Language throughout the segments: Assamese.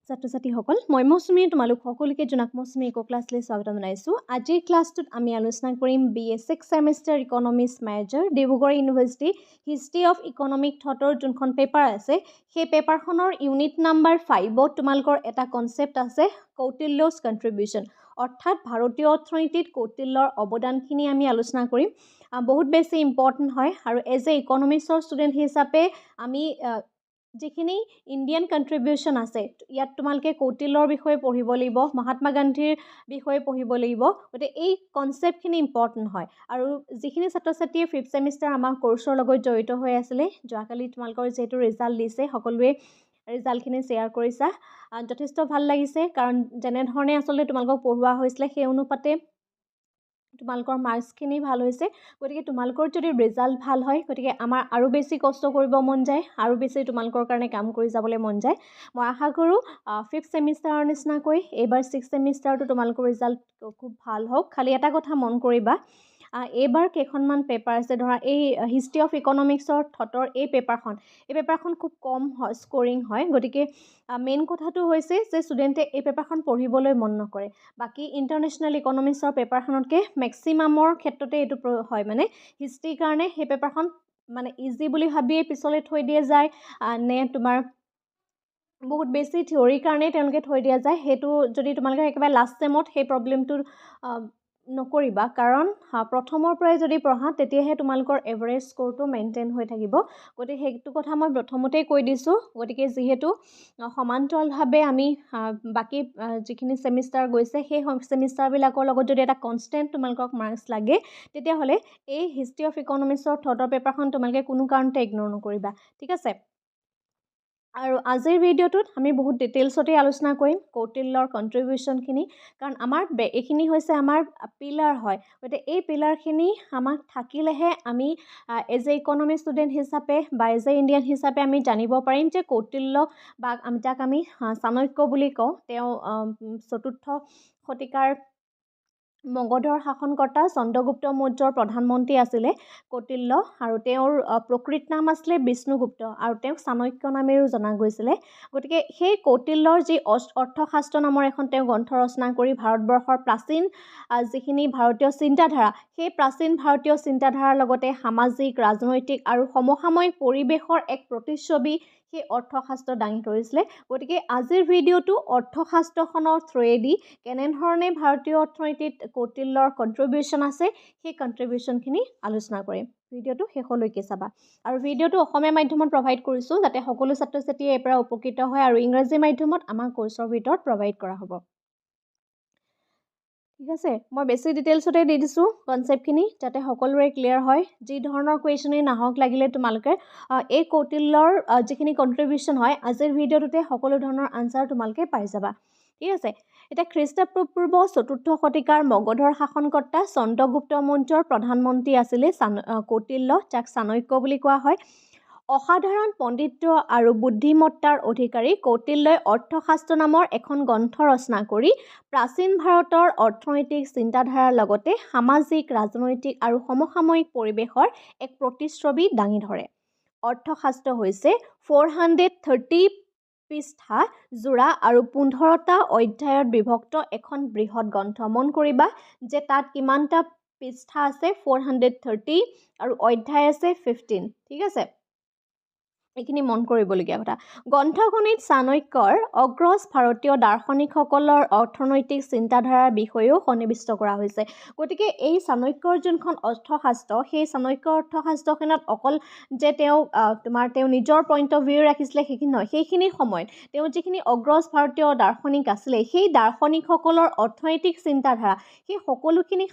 ছাত্ৰ-ছাত্ৰীসকল মই মৌচুমী তোমালোক সকলোকে জনাক মৌচুমী ইকো ক্লাছলৈ স্বাগতম জনাইছোঁ। আজিৰ ক্লাছটোত আমি আলোচনা কৰিম BA 6 semester economics major Dibrugarh university history of economic থটৰ যোনখন পেপাৰ আছে সেই পেপাৰখনৰ ইউনিট নাম্বাৰ 5ত তোমালোকৰ এটা কনচেপ্ট আছে কৌটিল্যছ কণ্ট্ৰিবিউশ্যন, অৰ্থাৎ ভাৰতীয় অৰ্থনীতিত কৌটিল্যৰ অৱদানখিনি আমি আলোচনা কৰিম। বহুত বেছি ইম্পৰ্টেণ্ট হয় আৰু এজ এ ইকনমিক্সৰ ষ্টুডেণ্ট হিচাপে আমি যিখিনি ইণ্ডিয়ান কণ্ট্ৰিবিউশ্যন আছে ইয়াত তোমালোকে কৌটিল্যৰ বিষয়ে পঢ়িব লাগিব, মহাত্মা গান্ধীৰ বিষয়ে পঢ়িব লাগিব। গতিকে এই কনচেপ্টখিনি ইম্পৰ্টেণ্ট হয় আৰু যিখিনি ছাত্ৰ ছাত্ৰীয়ে 5th ছেমিষ্টাৰ আমাৰ কোৰ্চৰ লগত জড়িত হৈ আছিলে, যোৱাকালি তোমালোকৰ যিহেতু ৰিজাল্ট দিছে সকলোৱে ৰিজাল্টখিনি শ্বেয়াৰ কৰিছা, যথেষ্ট ভাল লাগিছে কাৰণ যেনেধৰণে আচলতে তোমালোকক পঢ়োৱা হৈছিলে সেই অনুপাতে তোমালোকৰ মাৰ্কছখিনি ভাল হৈছে। গতিকে তোমালোকৰ যদি ৰিজাল্ট ভাল হয় গতিকে আমাৰ আৰু বেছি কষ্ট কৰিব মন যায়, আৰু বেছি তোমালোকৰ কাৰণে কাম কৰি যাবলৈ মন যায়। মই আশা কৰোঁ 5th ছেমিষ্টাৰৰ নিচিনাকৈ এইবাৰ 6th ছেমিষ্টাৰটো তোমালোকৰ ৰিজাল্ট খুব ভাল হওক। খালি এটা কথা মন কৰিবা, এইবাৰ কেইখনমান পেপাৰ আছে, ধৰা এই হিষ্ট্ৰী অফ ইকনমিক্সৰ থটৰ এই পেপাৰখন খুব কম হয়, স্ক'ৰিং হয়। গতিকে মেইন কথাটো হৈছে যে ষ্টুডেণ্টে এই পেপাৰখন পঢ়িবলৈ মন নকৰে। বাকী ইণ্টাৰনেশ্যনেল ইকনমিক্সৰ পেপাৰখনতকৈ মেক্সিমামৰ ক্ষেত্ৰতে এইটো হয়, মানে হিষ্ট্ৰীৰ কাৰণে সেই পেপাৰখন মানে ইজি বুলি ভাবিয়ে পিছলৈ থৈ দিয়া যায় নে তোমাৰ বহুত বেছি থিয়ৰীৰ কাৰণেই তেওঁলোকে থৈ দিয়া যায়। সেইটো যদি তোমালোকে একেবাৰে লাষ্ট ছেমত সেই প্ৰব্লেমটো নকৰিবা, কাৰণ প্ৰথমৰ পৰাই যদি পঢ়া তেতিয়াহে তোমালোকৰ এভাৰেজ স্ক'ৰটো মেইনটেইন হৈ থাকিব। গতিকে সেইটো কথা মই প্ৰথমতেই কৈ দিছোঁ। গতিকে যিহেতু সমান্তৰালভাৱে আমি বাকী যিখিনি ছেমিষ্টাৰ গৈছে সেই ছেমিষ্টাৰবিলাকৰ লগত যদি এটা কনষ্টেণ্ট তোমালোকক মাৰ্কছ লাগে তেতিয়াহ'লে এই হিষ্ট্ৰী অফ ইকনমিক্সৰ থটৰ পেপাৰখন তোমালোকে কোনো কাৰণতে ইগন'ৰ নকৰিবা, ঠিক আছে। আৰু আজিৰ ভিডিঅ'টোত আমি বহুত ডিটেইলছতে আলোচনা কৰিম কৌটিল্যৰ কণ্ট্ৰিবিউশ্যনখিনি, কাৰণ আমাৰ এইখিনি হৈছে আমাৰ পিলাৰ হয়। গতিকে এই পিলাৰখিনি আমাক থাকিলেহে আমি এজ এ ইকনমিক্স ষ্টুডেণ্ট হিচাপে বা এজ এ ইণ্ডিয়ান হিচাপে আমি জানিব পাৰিম যে কৌটিল্য বা যাক আমি চাণক্য বুলি কওঁ, তেওঁ 4ৰ্থ শতিকাৰ মগধৰ শাসনকৰ্তা চন্দ্ৰগুপ্ত মৌৰ্যৰ প্ৰধানমন্ত্ৰী আছিলে কৌটিল্য, আৰু তেওঁৰ প্ৰকৃত নাম আছিলে বিষ্ণুগুপ্ত আৰু তেওঁক চাণক্য নামেৰেও জনা গৈছিলে। গতিকে সেই কৌটিল্যৰ যি অৰ্থশাস্ত্ৰ নামৰ এখন তেওঁ গ্ৰন্থ ৰচনা কৰি ভাৰতবৰ্ষৰ প্ৰাচীন যিখিনি ভাৰতীয় চিন্তাধাৰা, সেই প্ৰাচীন ভাৰতীয় চিন্তাধাৰাৰ লগতে সামাজিক, ৰাজনৈতিক আৰু সমসাময়িক পৰিৱেশৰ এক প্ৰতিচ্ছবি সেই অৰ্থশাস্ত্ৰ দাঙি ধৰিছিলে। গতিকে আজিৰ ভিডিঅ'টো অৰ্থশাস্ত্ৰখনৰ থ্ৰুৱেদি কেনেধৰণে ভাৰতীয় অৰ্থনীতিত কৌটিল্যৰ কণ্ট্ৰিবিউশ্যন আছে সেই কণ্ট্ৰিবিউশ্যনখিনি আলোচনা কৰিম। ভিডিঅ'টো শেষলৈকে চাবা। আৰু ভিডিঅ'টো অসমীয়া মাধ্যমত প্ৰভাইড কৰিছোঁ যাতে সকলো ছাত্ৰ ছাত্ৰীয়ে ইয়াৰ পৰা উপকৃত হয়, আৰু ইংৰাজী মাধ্যমত আমাৰ কোৰ্চৰ ভিতৰত প্ৰভাইড কৰা হ'ব, ঠিক আছে। মই বেছি ডিটেইলছতে দি দিছোঁ কনচেপ্টখিনি যাতে সকলোৰে ক্লিয়াৰ হয়। যি ধৰণৰ কুৱেশ্যনেই নাহক লাগিলে তোমালোকে এই কৌটিল্যৰ যিখিনি কণ্ট্ৰিবিউশ্যন হয় আজিৰ ভিডিঅ'টোতে সকলো ধৰণৰ আনচাৰ তোমালোকে পাই যাবা, ঠিক আছে। এতিয়া খ্ৰীষ্টপূৰ্ব 4ৰ্থ শতিকাৰ মগধৰ শাসনকৰ্তা চন্দ্ৰগুপ্ত মৌৰ্যৰ প্ৰধানমন্ত্ৰী আছিলে কৌটিল্য, যাক চাণক্য বুলি কোৱা হয়। অসাধাৰণ পণ্ডিত্য আৰু বুদ্ধিমত্তাৰ অধিকাৰী কৌটিল্যই অৰ্থশাস্ত্ৰ নামৰ এখন গ্ৰন্থ ৰচনা কৰি প্ৰাচীন ভাৰতৰ অৰ্থনৈতিক চিন্তাধাৰাৰ লগতে সামাজিক, ৰাজনৈতিক আৰু সমসাময়িক পৰিৱেশৰ এক প্ৰতিচ্ছবি দাঙি ধৰে। অৰ্থশাস্ত্ৰ হৈছে 430 পৃষ্ঠা জোৰা আৰু 15টা অধ্যায়ত বিভক্ত এখন বৃহৎ গ্ৰন্থ। মন কৰিবা যে তাত কিমানটা পৃষ্ঠা আছে, 430, আৰু অধ্যায় আছে 15, ঠিক আছে। এইখিনি মন কৰিবলগীয়া কথা। গ্ৰন্থখনিত চাণক্যৰ অগ্ৰজ ভাৰতীয় দাৰ্শনিকসকলৰ অৰ্থনৈতিক চিন্তাধাৰাৰ বিষয়েও সন্নিৱিষ্ট কৰা হৈছে। গতিকে এই চাণক্যৰ যোনখন অৰ্থশাস্ত্ৰ, সেই চাণক্য অৰ্থশাস্ত্ৰখনত অকল যে তেওঁ নিজৰ পইণ্ট অফ ভিউ ৰাখিছিলে সেইখিনি নহয়, সেইখিনি সময়ত তেওঁ যিখিনি অগ্ৰজ ভাৰতীয় দাৰ্শনিক আছিলে সেই দাৰ্শনিকসকলৰ অৰ্থনৈতিক চিন্তাধাৰা সেই সকলোখিনি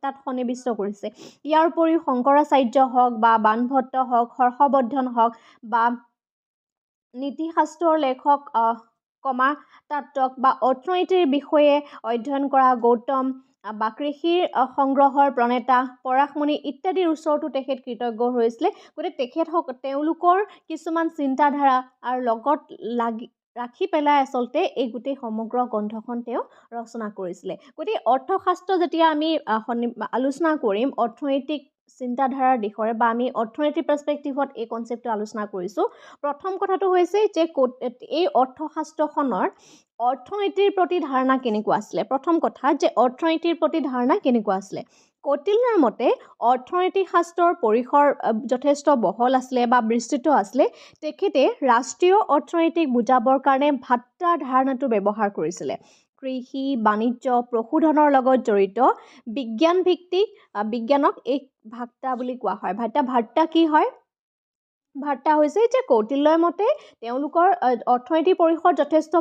তাত সন্নিৱিষ্ট কৰিছে। ইয়াৰ উপৰিও শংকৰাচাৰ্য হওক বা বাণভট্ট হওক, হৰ্ষবৰ্ধন হওক বা নীতিশাস্ত্ৰৰ লেখক কমাতাত্বক বা অৰ্থনীতিৰ বিষয়ে অধ্যয়ন কৰা গৌতম বা কৃষিৰ সংগ্ৰহৰ প্ৰণেতা পৰাশমণি ইত্যাদিৰ ওচৰতো তেখেত কৃতজ্ঞ হৈছিলে। গতিকে তেওঁলোকৰ কিছুমান চিন্তাধাৰা আৰু লগত ৰাখি পেলাই আচলতে এই গোটেই সমগ্ৰ গ্ৰন্থখন তেওঁ ৰচনা কৰিছিলে। গতিকে অৰ্থশাস্ত্ৰ যেতিয়া আমি আলোচনা কৰিম, অৰ্থনৈতিক চিন্তাধাৰাৰ দিশৰে বা আমি অৰ্থনৈতিক পাৰ্সপেক্টিভত এই কনসেপ্টটো আলোচনা কৰিছোঁ প্ৰথম কথাটো হৈছে যে এই অৰ্থশাস্ত্ৰখনৰ অৰ্থনীতিৰ প্ৰতি ধাৰণা কেনেকুৱা আছিলে প্ৰথম কথা যে অৰ্থনীতিৰ প্ৰতি ধাৰণা কেনেকুৱা আছিলে কৌটিল্যৰ মতে অৰ্থনৈতিক শাস্ত্ৰৰ পৰিসৰ যথেষ্ট বহল আছিলে বা বিস্তৃত আছিলে তেখেতে ৰাষ্ট্ৰীয় অৰ্থনৈতিক বুজাবৰ কাৰণে ভাট্টা ধাৰণাটো ব্যৱহাৰ কৰিছিলে কৃষি বাণিজ্য পশুধনৰ লগত জড়িত বিজ্ঞান ভিত্তিক বিজ্ঞানক এই ভাট্টা বুলি কোৱা হয় ভাট্টা কি হয় ভাট্টা হৈছে যে কৌটিল্যৰ মতে তেওঁলোকৰ অৰ্থনৈতিক পৰিসৰ যথেষ্ট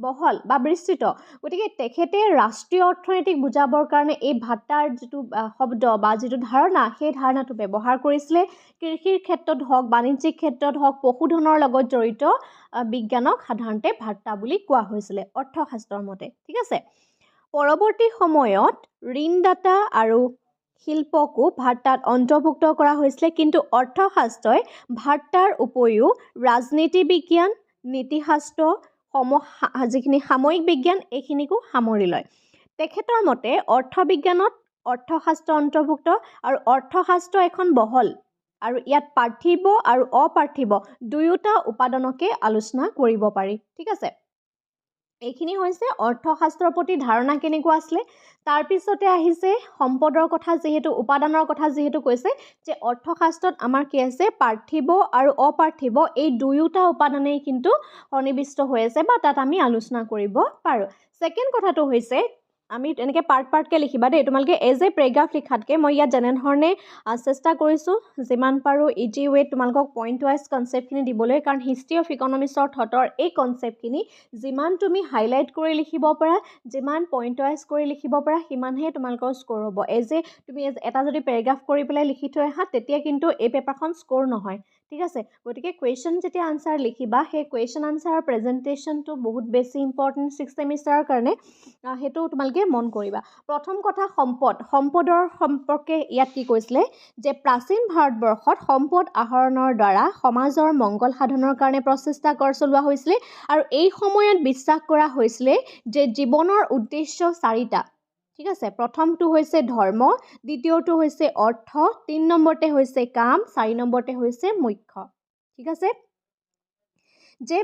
বহল বা বিস্তৃত গতিকে তেখেতে ৰাষ্ট্ৰীয় অৰ্থনৈতিক বুজাবৰ কাৰণে এই ভাট্টাৰ যিটো শব্দ বা যিটো ধাৰণা সেই ধাৰণাটো ব্যৱহাৰ কৰিছিলে কৃষিৰ ক্ষেত্ৰত হওক বাণিজ্যিক ক্ষেত্ৰত হওক পশুধনৰ লগত জড়িত বিজ্ঞানক সাধাৰণতে ভাট্টা বুলি কোৱা হৈছিলে অৰ্থশাস্ত্ৰৰ মতে ঠিক আছে পৰৱৰ্তী সময়ত ঋণদাতা আৰু শিল্পকো ভাট্টাত অন্তৰ্ভুক্ত কৰা হৈছিলে কিন্তু অৰ্থশাস্ত্ৰই ভাট্টাৰ উপৰিও ৰাজনীতি বিজ্ঞান নীতিশাস্ত্ৰ যিখিনি সাময়িক বিজ্ঞান এইখিনিকো সামৰি লয় তেখেতৰ মতে অৰ্থবিজ্ঞানত অৰ্থশাস্ত্ৰ অন্তৰ্ভুক্ত আৰু অৰ্থশাস্ত্ৰ এখন বহল আৰু ইয়াত পাৰ্থিব আৰু অপাৰ্থিব দুয়োটা উপাদানকে আলোচনা কৰিব পাৰি ঠিক আছে এইখিনি হৈছে অৰ্থশাস্ত্ৰৰ প্ৰতি ধাৰণা কেনেকুৱা আছিলে তাৰপিছতে আহিছে সম্পদৰ কথা যিহেতু উপাদানৰ কথা যিহেতু কৈছে যে অৰ্থশাস্ত্ৰত আমাৰ কি আছে পাৰ্থিব আৰু অপাৰ্থিব এই দুয়োটা উপাদানেই কিন্তু সন্নিবিষ্ট হৈ আছে বা তাত আমি আলোচনা কৰিব পাৰোঁ সেকেন্ড কথাটো হৈছে আমি এনেকৈ পাৰ্টকৈ লিখিবা দেই তোমালোকে এজ এ পেৰাগ্ৰাফ লিখাতকৈ মই ইয়াত যেনেধৰণে চেষ্টা কৰিছোঁ যিমান পাৰোঁ ইজি ৱেত তোমালোকক পইণ্ট ৱাইজ কনচেপ্টখিনি দিবলৈ কাৰণ হিষ্ট্ৰী অফ ইকনমিক্সৰ থটৰ এই কনচেপ্টখিনি যিমান তুমি হাইলাইট কৰি লিখিব পাৰা যিমান পইণ্ট ৱাইজ কৰি লিখিব পাৰা সিমানহে তোমালোকৰ স্ক'ৰ হ'ব তুমি এটা যদি পেৰাগ্ৰাফ কৰি পেলাই লিখি থৈ আহা তেতিয়া কিন্তু এই পেপাৰখন স্ক'ৰ নহয় ঠিক আছে গতিকে কুৱেশ্যন যেতিয়া আনচাৰ লিখিবা সেই কুৱেশ্যন আনচাৰৰ প্ৰেজেণ্টেশ্যনটো বহুত বেছি ইম্পৰ্টেণ্ট 6th ছেমিষ্টাৰৰ কাৰণে সেইটো তোমালোকে মন কৰিবা প্ৰথম কথা সম্পদৰ সম্পৰ্কে ইয়াত কি কৈছিলে যে প্ৰাচীন ভাৰতবৰ্ষত সম্পদ আহৰণৰ দ্বাৰা সমাজৰ মংগল সাধনৰ কাৰণে প্ৰচেষ্টা চলোৱা হৈছিলে আৰু এই সময়ত বিশ্বাস কৰা হৈছিলে যে জীৱনৰ উদ্দেশ্য চাৰিটা ঠিক আছে প্ৰথমটো হৈছে ধৰ্ম দ্বিতীয়টো হৈছে অৰ্থ 3 নম্বৰতে হৈছে কাম 4 নম্বৰতে হৈছে মোক্ষ ঠিক আছে যে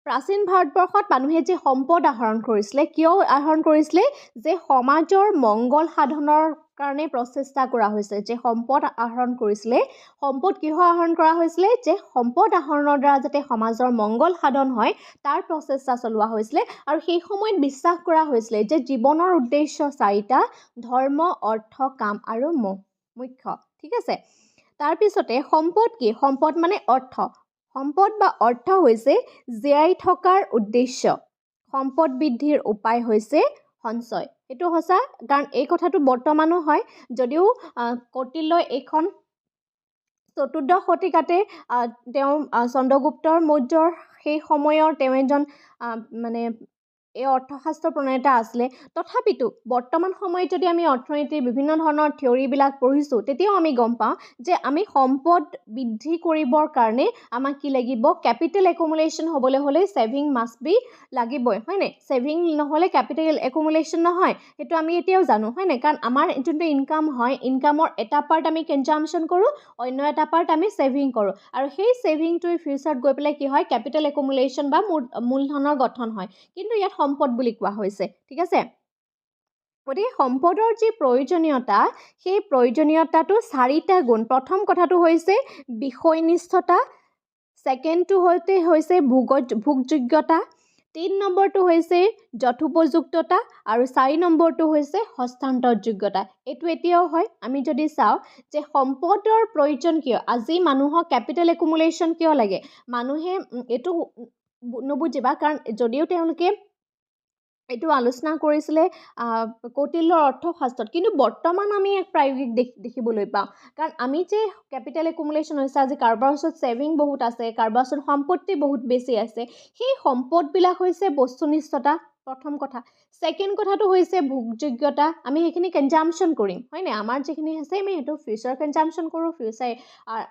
প্ৰাচীন ভাৰতবৰ্ষত মানুহে যে সম্পদ আহৰণ কৰিছিলে কিয় আহৰণ কৰিছিলে যে সমাজৰ মংগল সাধনৰ কাৰণে প্ৰচেষ্টা কৰা হৈছে যে সম্পদ আহৰণ কৰিছিলে সম্পদ কিয় আহৰণ কৰা হৈছিলে যে সম্পদ আহৰণৰ দ্বাৰা যাতে সমাজৰ মংগল সাধন হয় তাৰ প্ৰচেষ্টা চলোৱা হৈছিলে আৰু সেই সময়ত বিশ্বাস কৰা হৈছিলে যে জীৱনৰ উদ্দেশ্য চাৰিটা ধৰ্ম অৰ্থ কাম আৰু মোক্ষ ঠিক আছে তাৰপিছতে সম্পদ কি সম্পদ মানে অৰ্থ সম্পদ বা অৰ্থ হৈছে জীয়াই থকাৰ উদ্দেশ্য সম্পদ বৃদ্ধিৰ উপায় হৈছে সঞ্চয় এইটো সঁচা কাৰণ এই কথাটো বৰ্তমানো হয় যদিও কৌটিল্যই এইখন 14th শতিকাতে তেওঁ চন্দ্ৰগুপ্তৰ মৌৰ্যৰ সেই সময়ৰ তেওঁ এজন মানে এই অৰ্থশাস্ত্ৰ প্ৰণেতা আছিলে তথাপিতো বৰ্তমান সময়ত যদি আমি অৰ্থনীতিৰ বিভিন্ন ধৰণৰ থিয়ৰিবিলাক পঢ়িছোঁ তেতিয়াও আমি গম পাওঁ যে আমি সম্পদ বৃদ্ধি কৰিবৰ কাৰণে আমাক কি লাগিব কেপিটেল একুমুলেশ্যন হ'বলৈ হ'লে ছেভিং মাষ্ট বি লাগিবই হয়নে ছেভিং নহ'লে কেপিটেল একুমুলেশ্যন নহয় সেইটো আমি এতিয়াও জানো হয়নে কাৰণ আমাৰ যোনটো ইনকাম হয় ইনকামৰ এটা পাৰ্ট আমি কনজাম্পশ্যন কৰোঁ অন্য এটা পাৰ্ট আমি ছেভিং কৰোঁ আৰু সেই ছেভিংটোৱে ফিউচাৰত গৈ পেলাই কি হয় কেপিটেল একুমুলেশ্যন বা মূলধনৰ গঠন হয় কিন্তু ইয়াত সম্পদ বুলি কোৱা হৈছে ঠিক আছে গতিকে সম্পদৰ যি প্ৰয়োজনীয়তা সেই প্ৰয়োজনীয়তাটো চাৰিটা গুণ প্ৰথম কথাটো হৈছে বিষয়নিষ্ঠতা ছেকেণ্ডটো হৈছে ভোগযোগ্যতা 3 নম্বৰটো হৈছে যথোপযুক্ততা আৰু 4 নম্বৰটো হৈছে হস্তান্তৰযোগ্যতা এইটো এতিয়াও হয় আমি যদি চাওঁ যে সম্পদৰ প্ৰয়োজন কিয় আজি মানুহক কেপিটেল একুমুলেশ্যন কিয় লাগে মানুহে এইটো নুবুজিবা কাৰণ যদিও তেওঁলোকে এইটো আলোচনা কৰিছিলে কৌটিল্যৰ অৰ্থশাস্ত্ৰত কিন্তু বৰ্তমান আমি এক প্ৰায়োগিক দেখিবলৈ পাওঁ কাৰণ আমি যে কেপিটেল একুমুলেশ্যন হৈছে আজি কাৰোবাৰ ওচৰত ছেভিং বহুত আছে কাৰোবাৰ ওচৰত সম্পত্তি বহুত বেছি আছে সেই সম্পদবিলাক হৈছে বস্তুনিষ্ঠতা প্ৰথম কথা সেকেন্ড কথাটো হৈছে ভোগযোগ্যতা আমি সেইখিনি কনজাম্পশন কৰিম হয়নে আমাৰ যিখিনি আছে আমি সেইটো ফিউচাৰ কনজাম্পশন কৰোঁ ফিউচাৰ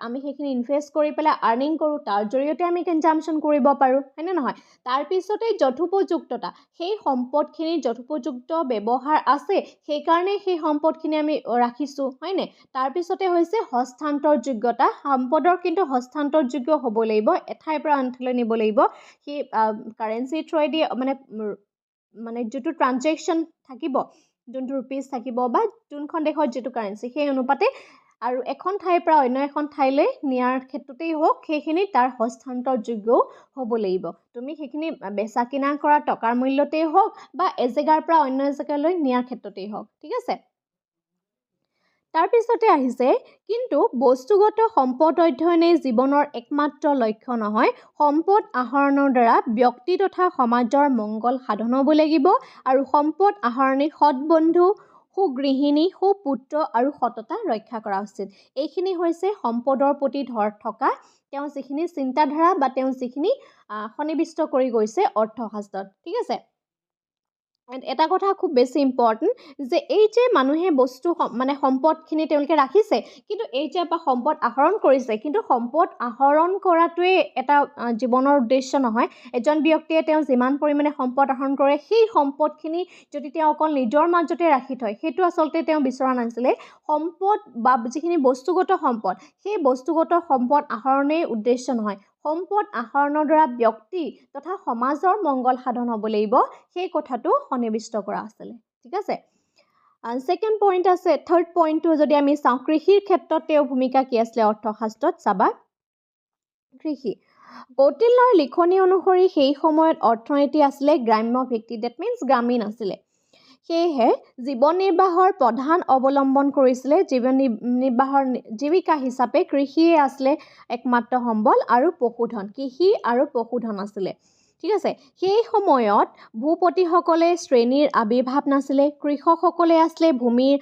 আমি সেইখিনি ইনভেষ্ট কৰি পেলাই আৰ্নিং কৰোঁ তাৰ জৰিয়তে আমি কনজাম্পশন কৰিব পাৰোঁ হয়নে নহয় তাৰপিছতে যথোপযুক্ততা সেই সম্পদখিনিৰ যথোপযুক্ত ব্যৱহাৰ আছে সেইকাৰণে সেই সম্পদখিনি আমি ৰাখিছোঁ হয়নে তাৰপিছতে হৈছে হস্তান্তৰযোগ্যতা সম্পদৰ কিন্তু হস্তান্তৰযোগ্য হ'ব লাগিব এঠাইৰ পৰা আন ঠাইলৈ নিব লাগিব সেই কাৰেঞ্চি থ্ৰুৱেদি মানে যিটো ট্ৰানজেকশ্যন থাকিব যোনটো ৰুপিজ থাকিব বা যোনখন দেশত যিটো কাৰেঞ্চি সেই অনুপাতে আৰু এখন ঠাইৰ পৰা অন্য এখন ঠাইলৈ নিয়াৰ ক্ষেত্ৰতেই হওক সেইখিনি তাৰ হস্তান্তৰযোগ্যও হ'ব লাগিব তুমি সেইখিনি বেচা কিনা কৰা টকাৰ মূল্যতেই হওক বা এজেগাৰ পৰা অন্য এজেগালৈ নিয়াৰ ক্ষেত্ৰতেই হওক ঠিক আছে তাৰপিছতে আহিছে কিন্তু বস্তুগত সম্পদ অধ্যয়নে জীৱনৰ একমাত্ৰ লক্ষ্য নহয় সম্পদ আহৰণৰ দ্বাৰা ব্যক্তি তথা সমাজৰ মংগল সাধন হ'ব লাগিব আৰু সম্পদ আহৰণে সৎ বন্ধু সুগৃহিণী সুপুত্ৰ আৰু সততা ৰক্ষা কৰা উচিত এইখিনি হৈছে সম্পদৰ প্ৰতি থকা তেওঁ যিখিনি চিন্তাধাৰা বা তেওঁ যিখিনি সন্নিৱিষ্ট কৰি গৈছে অৰ্থশাস্ত্ৰত ঠিক আছে এটা কথা খুব বেছি ইম্পৰ্টেণ্ট যে এই যে মানুহে বস্তু মানে সম্পদখিনি তেওঁলোকে ৰাখিছে কিন্তু এই যে বা সম্পদ আহৰণ কৰিছে কিন্তু সম্পদ আহৰণ কৰাটোৱে এটা জীৱনৰ উদ্দেশ্য নহয় এজন ব্যক্তিয়ে তেওঁ যিমান পৰিমাণে সম্পদ আহৰণ কৰে সেই সম্পদখিনি যদি তেওঁ অকল নিজৰ মাজতে ৰাখি থয় সেইটো আচলতে তেওঁ বিচৰা নাছিলে সম্পদ বা যিখিনি বস্তুগত সম্পদ সেই বস্তুগত সম্পদ আহৰণেই উদ্দেশ্য নহয় সম্পদ আহৰণৰ দ্বাৰা ব্যক্তি তথা সমাজৰ মংগল সাধন হ'ব লাগিব সেই কথাটো সন্নিৱিষ্ট কৰা আছিলে ঠিক আছে সেকেন্ড পইণ্ট আছে থাৰ্ড পইণ্টটো যদি আমি চাওঁ কৃষিৰ ক্ষেত্ৰত তেওঁৰ ভূমিকা কি আছিলে অৰ্থশাস্ত্ৰত চাবা কৃষি কৌটিল্যৰ লিখনি অনুসৰি সেই সময়ত অৰ্থনীতি আছিলে গ্ৰাম্য ভিত্তিক ডেট মিনছ গ্ৰামীণ আছিলে সেয়েহে জীৱন নিৰ্বাহৰ প্ৰধান অৱলম্বন কৰিছিলে জীৱিকা হিচাপে কৃষিয়ে আছিলে একমাত্ৰ সম্বল আৰু পশুধন কৃষি আৰু পশুধন আছিলে ঠিক আছে সেই সময়ত ভূপতিসকলে শ্ৰেণীৰ আবিৰ্ভাৱ নাছিলে কৃষকসকলে আছিলে ভূমিৰ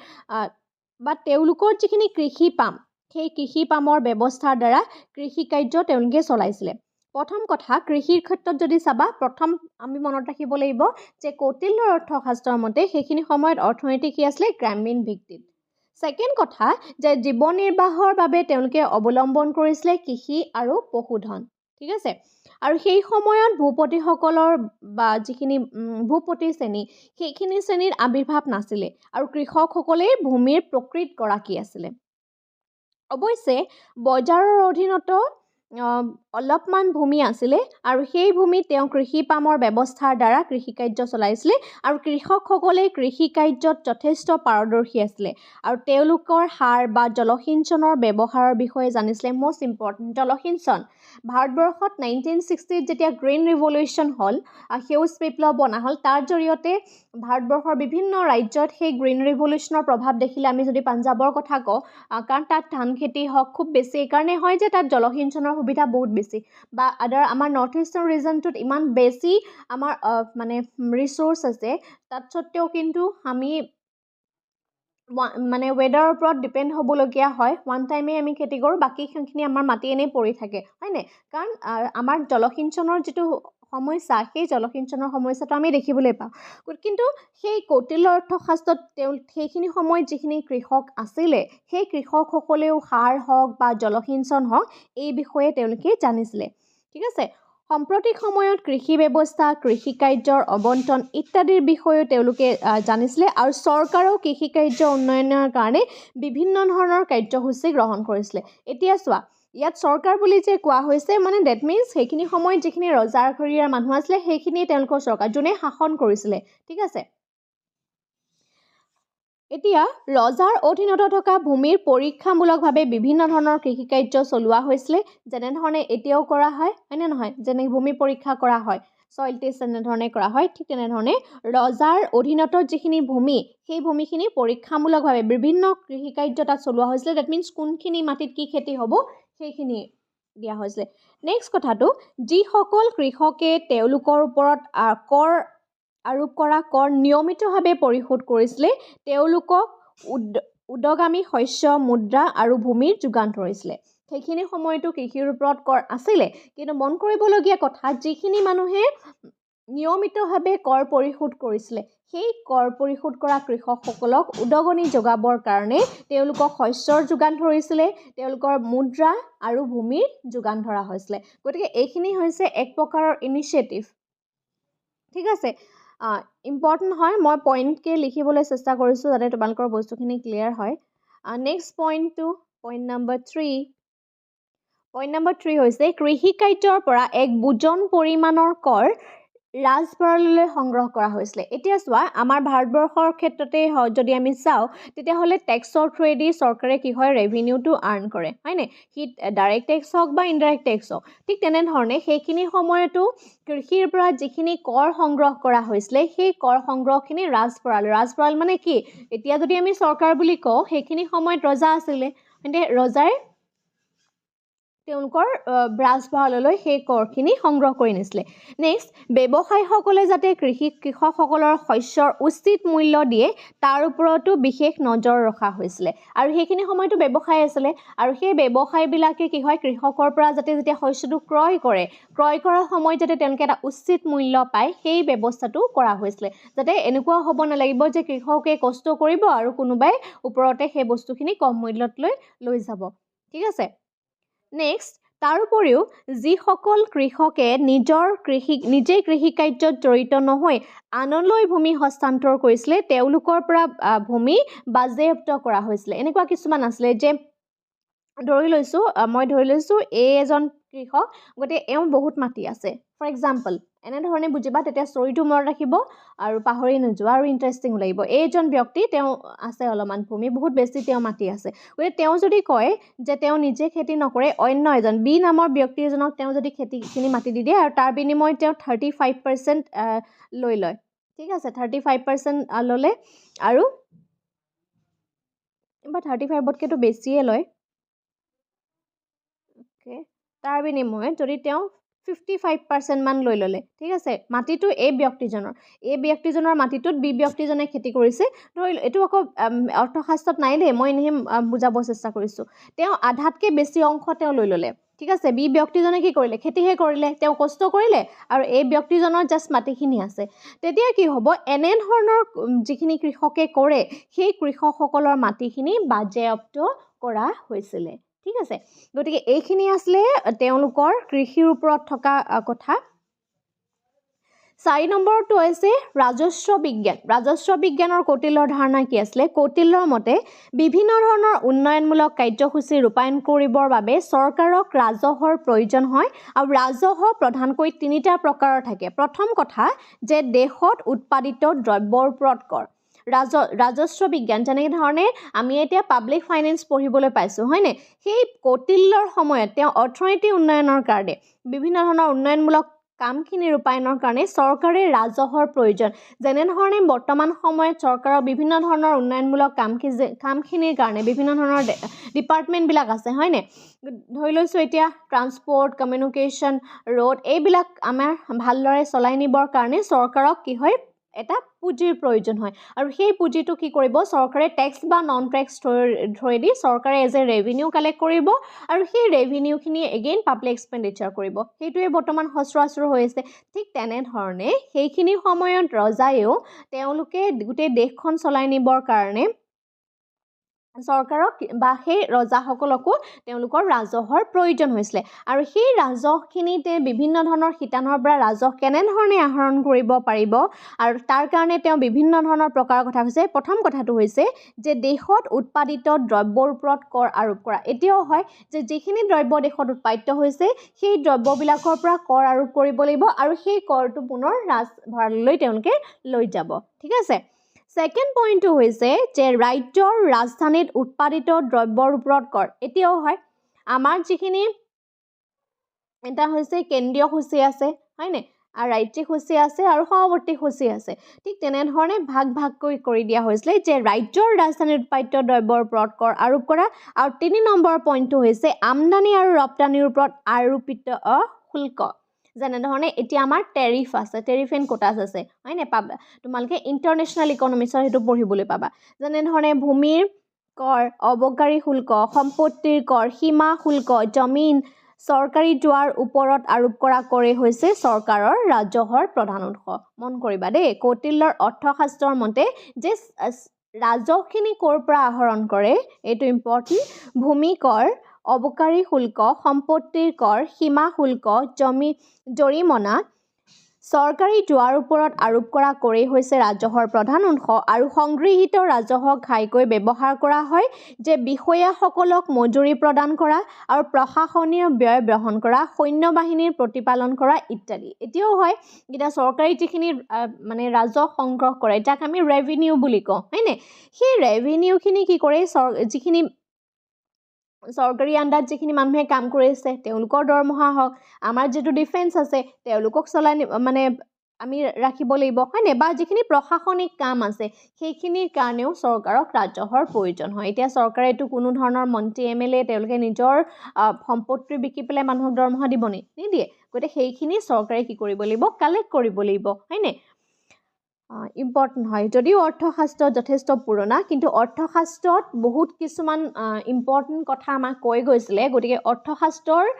বা তেওঁলোকৰ যিখিনি কৃষি পাম সেই কৃষি পামৰ ব্যৱস্থাৰ দ্বাৰা কৃষি কাৰ্য তেওঁলোকে চলাইছিলে প্ৰথম কথা কৃষিৰ ক্ষেত্ৰত যদি চাবা প্ৰথম আমি মনত ৰাখিব লাগিব যে কৌটিল্যৰ অৰ্থশাস্ত্ৰৰ মতে সেইখিনি সময়ত অৰ্থনীতি কি আছিলে গ্ৰামীণ ভিত্তিত সেকেন্ড কথা যে জীৱন নিৰ্বাহৰ বাবে তেওঁলোকে অৱলম্বন কৰিছিলে কৃষি আৰু পশুধন ঠিক আছে আৰু সেই সময়ত ভূপতিসকলৰ বা যিখিনি ভূপতি শ্ৰেণী সেইখিনি শ্ৰেণীৰ আবিৰ্ভাৱ নাছিলে আৰু কৃষকসকলেই ভূমিৰ প্ৰকৃত গৰাকী আছিলে অৱশ্যে বজাৰৰ অধীনত অলপমান ভূমি আছিলে আৰু সেই ভূমি তেওঁ কৃষি পামৰ ব্যৱস্থাৰ দ্বাৰা কৃষি কাৰ্য চলাইছিলে আৰু কৃষকসকলে কৃষি কাৰ্যত যথেষ্ট পাৰদৰ্শী আছিলে আৰু তেওঁলোকৰ সাৰ বা জলসিঞ্চনৰ ব্যৱহাৰৰ বিষয়ে জানিছিলে মষ্ট ইম্পৰ্টেণ্ট জলসিঞ্চন ভাৰতবৰ্ষত 1960 যেতিয়া গ্ৰীণ ৰিভলিউশ্যন হ'ল সেউজ বিপ্লৱ বনা হ'ল তাৰ জৰিয়তে ভাৰতবৰ্ষৰ বিভিন্ন ৰাজ্যত সেই গ্ৰীণ ৰিভলিউশ্যনৰ প্ৰভাৱ দেখিলে আমি যদি পাঞ্জাৱৰ কথা কওঁ কাৰণ তাত ধান খেতি হওক খুব বেছি এইকাৰণে হয় যে তাত জলসিঞ্চনৰ সুবিধা বহুত বেছি বা আদাৰ আমাৰ নৰ্থ ইষ্টাৰ্ণ ৰিজনটোত ইমান বেছি আমাৰ মানে ৰিচোৰ্চ আছে তাত সত্ত্বেও কিন্তু আমি মানে ৱেডাৰৰ ওপৰত ডিপেণ্ড হ'বলগীয়া হয় ওৱান টাইমে আমি খেতি কৰোঁ বাকীখিনি আমাৰ মাটি এনেই পৰি থাকে হয়নে কাৰণ আমাৰ জলসিঞ্চনৰ যিটো সমস্যা সেই জলসিঞ্চনৰ সমস্যাটো আমি দেখিবলৈ পাওঁ কিন্তু সেই কৌটিল্য অৰ্থশাস্ত্ৰত সেইখিনি সময়ত যিখিনি কৃষক আছিলে সেই কৃষকসকলেও সাৰ হওক বা জলসিঞ্চন হওক এই বিষয়ে তেওঁলোকে জানিছিলে ঠিক আছে সাম্প্ৰতিক সময়ত কৃষি ব্যৱস্থা কৃষি কাৰ্যৰ অবণ্টন ইত্যাদিৰ বিষয়েও তেওঁলোকে জানিছিলে আৰু চৰকাৰেও কৃষি কাৰ্য উন্নয়নৰ কাৰণে বিভিন্ন ধৰণৰ কাৰ্যসূচী গ্ৰহণ কৰিছিলে এতিয়া চোৱা ইয়াত চৰকাৰ বুলি যে কোৱা হৈছে মানে ডেট মিনছ সেইখিনি সময়ত যিখিনি ৰজাৰ ঘৰীয়াৰ মানুহ আছিলে সেইখিনিয়ে তেওঁলোকৰ চৰকাৰ যোনে শাসন কৰিছিলে ঠিক আছে এতিয়া ৰজাৰ অধীনত থকা ভূমিৰ পৰীক্ষামূলকভাৱে বিভিন্ন ধৰণৰ কৃষি কাৰ্য চলোৱা হৈছিলে যেনেধৰণে এতিয়াও কৰা হয় হয়নে নহয় যেনে ভূমি পৰীক্ষা কৰা হয় সইল টেষ্ট এনেধৰণে কৰা হয় ঠিক তেনেধৰণে ৰজাৰ অধীনত যিখিনি ভূমি সেই ভূমিখিনি পৰীক্ষামূলকভাৱে বিভিন্ন কৃষি কাৰ্য তাত চলোৱা হৈছিলে ডেট মিনছ কোনখিনি মাটিত কি খেতি হ'ব সেইখিনি দিয়া হৈছিলে নেক্সট কথাটো যিসকল কৃষকে তেওঁলোকৰ ওপৰত কৰ আৰোপ কৰা কৰ নিয়মিতভাৱে পৰিশোধ কৰিছিলে তেওঁলোকক উদগামী শস্য মুদ্ৰা আৰু ভূমিৰ যোগান ধৰিছিলে সেইখিনি সময়তো কৃষিৰ ওপৰত কৰ আছিলে কিন্তু মন কৰিবলগীয়া কথা যিখিনি মানুহে নিয়মিতভাৱে কৰ পৰিশোধ কৰিছিলে সেই কৰ পৰিশোধ কৰা কৃষকসকলক উদগনি যোগাবৰ কাৰণে তেওঁলোকক শস্যৰ যোগান ধৰিছিলে তেওঁলোকৰ মুদ্ৰা আৰু ভূমিৰ যোগান ধৰা হৈছিলে গতিকে এইখিনি হৈছে এক প্ৰকাৰৰ ইনিচিয়েটিভ ঠিক আছে ইম্পৰ্টেণ্ট হয় মই পইণ্টকে লিখিবলৈ চেষ্টা কৰিছোঁ যাতে তোমালোকৰ বস্তুখিনি ক্লিয়াৰ হয় নেক্সট পইণ্ট নম্বৰ 3 হৈছে কৃষি কাৰ্যৰ পৰা এক বুজন পৰিমাণৰ কৰ ৰাজভঁৰাললৈ সংগ্ৰহ কৰা হৈছিলে এতিয়া চোৱা আমাৰ ভাৰতবৰ্ষৰ ক্ষেত্ৰতে যদি আমি চাওঁ তেতিয়াহ'লে টেক্সৰ থ্ৰুৱেদি চৰকাৰে কি হয় ৰেভিনিউটো আৰ্ণ কৰে হয়নে সি ডাইৰেক্ট টেক্স হওক বা ইনডাইৰেক্ট টেক্স হওক ঠিক তেনেধৰণে সেইখিনি সময়তো কৃষিৰ পৰা যিখিনি কৰ সংগ্ৰহ কৰা হৈছিলে সেই কৰ সংগ্ৰহখিনি ৰাজভঁৰাল মানে কি এতিয়া যদি আমি চৰকাৰ বুলি কওঁ সেইখিনি সময়ত ৰজা আছিলে তেন্তে ৰজাই তেওঁলোকৰ ৰাজভঁৰাললৈ সেই কৰখিনি সংগ্ৰহ কৰি নিছিলে নেক্সট ব্যৱসায়ীসকলে যাতে কৃষকসকলৰ শস্যৰ উচিত মূল্য দিয়ে তাৰ ওপৰতো বিশেষ নজৰ ৰখা হৈছিলে আৰু সেইখিনি সময়তো ব্যৱসায় আছিলে আৰু সেই ব্যৱসায়ীবিলাকে কি হয় কৃষকৰ পৰা যাতে যেতিয়া শস্যটো ক্ৰয় কৰাৰ সময়ত যাতে তেওঁলোকে এটা উচিত মূল্য পায় সেই ব্যৱস্থাটো কৰা হৈছিলে যাতে এনেকুৱা হ'ব নালাগিব যে কৃষকে কষ্ট কৰিব আৰু কোনোবাই ওপৰতে সেই বস্তুখিনি কম মূল্যত লৈ যাব ঠিক আছে নেক্সট তাৰ উপৰিও যিসকল কৃষকে নিজেই কৃষি কাৰ্যত জড়িত নহয় আনলৈ ভূমি হস্তান্তৰ কৰিছিলে তেওঁলোকৰ পৰা ভূমি বাজেয়াপ্ত কৰা হৈছিলে এনেকুৱা কিছুমান আছিলে যে মই ধৰি লৈছোঁ এজন কৃষক গতিকে এওঁ বহুত মাটি আছে ফৰ এক্সাম্পল এনেধৰণে বুজিবা তেতিয়া ষ্টৰিটো মনত ৰাখিব আৰু পাহৰি নোযোৱা আৰু ইণ্টাৰেষ্টিং লাগিব এইজন ব্যক্তি তেওঁ আছে অলপমান ভূমি বহুত বেছি তেওঁ মাটি আছে গতিকে তেওঁ যদি কয় যে তেওঁ নিজে খেতি নকৰে অন্য এজন বি নামৰ ব্যক্তি এজনক তেওঁ যদি খেতিখিনি মাটি দি দিয়ে আৰু তাৰ বিনিময়ত তেওঁ 35% লৈ লয় ঠিক আছে 35% ল'লে আৰু বা 35তকৈতো বেছিয়ে লয় তাৰ বিনিময়ত যদি তেওঁ 55% মান লৈ ল'লে ঠিক আছে মাটিটো এই ব্যক্তিজনৰ মাটিটোত বি ব্যক্তিজনে খেতি কৰিছে ধৰি এইটো আকৌ অৰ্থশাস্ত্ৰত নাই দেই মই এনেহে বুজাব চেষ্টা কৰিছোঁ তেওঁ আধাতকৈ বেছি অংশ তেওঁ লৈ ল'লে ঠিক আছে বি ব্যক্তিজনে কি কৰিলে খেতিহে কৰিলে তেওঁ কষ্ট কৰিলে আৰু এই ব্যক্তিজনৰ জাষ্ট মাটিখিনি আছে তেতিয়া কি হ'ব এনেধৰণৰ যিখিনি কৃষকে কৰে সেই কৃষকসকলৰ মাটিখিনি বাজেয়াপ্ত কৰা হৈছিলে ঠিক আছে গতিকে এইখিনি আছিলে তেওঁলোকৰ কৃষিৰ ওপৰত থকা কথা 4 নম্বৰটো হৈছে ৰাজস্ব বিজ্ঞানৰ কৌটিল্যৰ ধাৰণা কি আছিলে কৌটিল্যৰ মতে বিভিন্ন ধৰণৰ উন্নয়নমূলক কাৰ্যসূচী ৰূপায়ণ কৰিবৰ বাবে চৰকাৰক ৰাজহৰ প্ৰয়োজন হয় আৰু ৰাজহ প্ৰধানকৈ 3টা প্ৰকাৰৰ থাকে প্ৰথম কথা যে দেশত উৎপাদিত দ্ৰব্যৰ ওপৰত কৰ ৰাজস্ব বিজ্ঞান যেনে ধৰণে আমি এতিয়া পাব্লিক ফাইনেন্স পঢ়িবলৈ পাইছোঁ হয়নে সেই কৌটিল্যৰ সময়ত তেওঁ অৰ্থনীতি উন্নয়নৰ কাৰণে বিভিন্ন ধৰণৰ উন্নয়নমূলক কামখিনি ৰূপায়ণৰ কাৰণে চৰকাৰে ৰাজহৰ প্ৰয়োজন যেনেধৰণে বৰ্তমান সময়ত চৰকাৰৰ বিভিন্ন ধৰণৰ উন্নয়নমূলক কামখিনিৰ কাৰণে বিভিন্ন ধৰণৰ ডিপাৰ্টমেণ্টবিলাক আছে হয়নে ধৰি লৈছোঁ এতিয়া ট্ৰান্সপৰ্ট কমিউনিকেশ্যন ৰোড এইবিলাক আমাৰ ভালদৰে চলাই নিবৰ কাৰণে চৰকাৰক কি হয় এটা পুঁজিৰ প্ৰয়োজন হয় আৰু সেই পুঁজিটো কি কৰিব চৰকাৰে টেক্স বা নন টেক্স থ্ৰুৱেদি চৰকাৰে এজ এ ৰেভিনিউ কালেক্ট কৰিব আৰু সেই ৰেভিনিউখিনি এগেইন পাব্লিক এক্সপেণ্ডিচাৰ কৰিব সেইটোৱে বৰ্তমান সচৰাচৰ হৈ আছে ঠিক তেনেধৰণে সেইখিনি সময়ত ৰজায়েও তেওঁলোকে গোটেই দেশখন চলাই নিবৰ কাৰণে চৰকাৰক বা সেই ৰজাসকলকো তেওঁলোকৰ ৰাজহৰ প্ৰয়োজন হৈছিলে আৰু সেই ৰাজহখিনিতে বিভিন্ন ধৰণৰ শিতানৰ পৰা ৰাজহ কেনেধৰণে আহৰণ কৰিব পাৰিব আৰু তাৰ কাৰণে তেওঁ বিভিন্ন ধৰণৰ প্ৰকাৰৰ কথা কৈছে প্ৰথম কথাটো হৈছে যে দেশত উৎপাদিত দ্ৰব্যৰ ওপৰত কৰ আৰোপ কৰা এতিয়াও হয় যে যিখিনি দ্ৰব্য দেশত উৎপাদিত হৈছে সেই দ্ৰব্যবিলাকৰ পৰা কৰ আৰোপ কৰিব লাগিব আৰু সেই কৰটো পুনৰ ৰাজভঁৰাললৈ তেওঁলোকে লৈ যাব ঠিক আছে ছেকেণ্ড পইণ্টটো হৈছে যে ৰাজ্যৰ ৰাজধানীত উৎপাদিত দ্ৰব্যৰ ওপৰত কৰ এতিয়াও হয় আমাৰ যিখিনি এটা হৈছে কেন্দ্ৰীয় সূচী আছে হয়নে আৰু ৰাজ্যিক সূচী আছে আৰু সহৱৰ্তী সূচী আছে ঠিক তেনেধৰণে ভাগকৈ কৰি দিয়া হৈছিলে যে ৰাজ্যৰ ৰাজধানীত উৎপাদিত দ্ৰব্যৰ ওপৰত কৰ আৰোপ কৰা আৰু 3 নম্বৰ পইণ্টটো হৈছে আমদানি আৰু ৰপ্তানিৰ ওপৰত আৰোপিত শুল্ক যেনেধৰণে এতিয়া আমাৰ টেৰিফ আছে টেৰিফ এণ্ড কোটাছ আছে হয়নে পাবা তোমালোকে ইণ্টাৰনেশ্যনেল ইকনমিক্সৰ সেইটো পঢ়িবলৈ পাবা যেনেধৰণে ভূমিৰ কৰ অবকাৰী শুল্ক সম্পত্তিৰ কৰ সীমা শুল্ক জমিন চৰকাৰী জোৱাৰ ওপৰত আৰোপ কৰা কৰে হৈছে চৰকাৰৰ ৰাজহৰ প্ৰধান উৎস মন কৰিবা দেই কৌটিল্যৰ অৰ্থশাস্ত্ৰৰ মতে যে ৰাজহখিনি ক'ৰ পৰা আহৰণ কৰে এইটো ইম্পৰ্টেণ্ট ভূমি কৰ অবকাৰী শুল্ক সম্পত্তিৰ কৰ সীমা শুল্ক জৰিমনা চৰকাৰী জোৱাৰ ওপৰত আৰোপ কৰা কৰে হৈছে ৰাজহৰ প্ৰধান উৎস আৰু সংগৃহীত ৰাজহক ঘাইকৈ ব্যৱহাৰ কৰা হয় যে বিষয়াসকলক মজুৰি প্ৰদান কৰা আৰু প্ৰশাসনীয় ব্যয় বহন কৰা সৈন্য বাহিনীৰ প্ৰতিপালন কৰা ইত্যাদি এতিয়াও হয় এটা চৰকাৰী যিখিনি মানে ৰাজহ সংগ্ৰহ কৰে যাক আমি ৰেভিনিউ বুলি কওঁ হয়নে সেই ৰেভিনিউখিনি কি কৰে যিখিনি চৰকাৰী আণ্ডাৰত যিখিনি মানুহে কাম কৰি আছে তেওঁলোকৰ দৰমহা হওক আমাৰ যিটো ডিফেন্স আছে তেওঁলোকক চলাই মানে আমি ৰাখিব লাগিব হয়নে বা যিখিনি প্ৰশাসনিক কাম আছে সেইখিনিৰ কাৰণেও চৰকাৰক ৰাজহৰ প্ৰয়োজন হয় এতিয়া চৰকাৰে এইটো কোনো ধৰণৰ মন্ত্ৰী এমএলএ তেওঁলোকে নিজৰ সম্পত্তি বিকি পেলাই মানুহক দৰমহা দিব নিদিয়ে গতিকে সেইখিনি চৰকাৰে কি কৰিব লাগিব কালেক্ট কৰিব লাগিব হয়নে ইম্পৰ্টেণ্ট হয় যদিও অৰ্থশাস্ত্ৰ যথেষ্ট পুৰণা কিন্তু অৰ্থশাস্ত্ৰত বহুত কিছুমান ইম্পৰ্টেণ্ট কথা আমাক কৈ গৈছিলে গতিকে অৰ্থশাস্ত্ৰৰ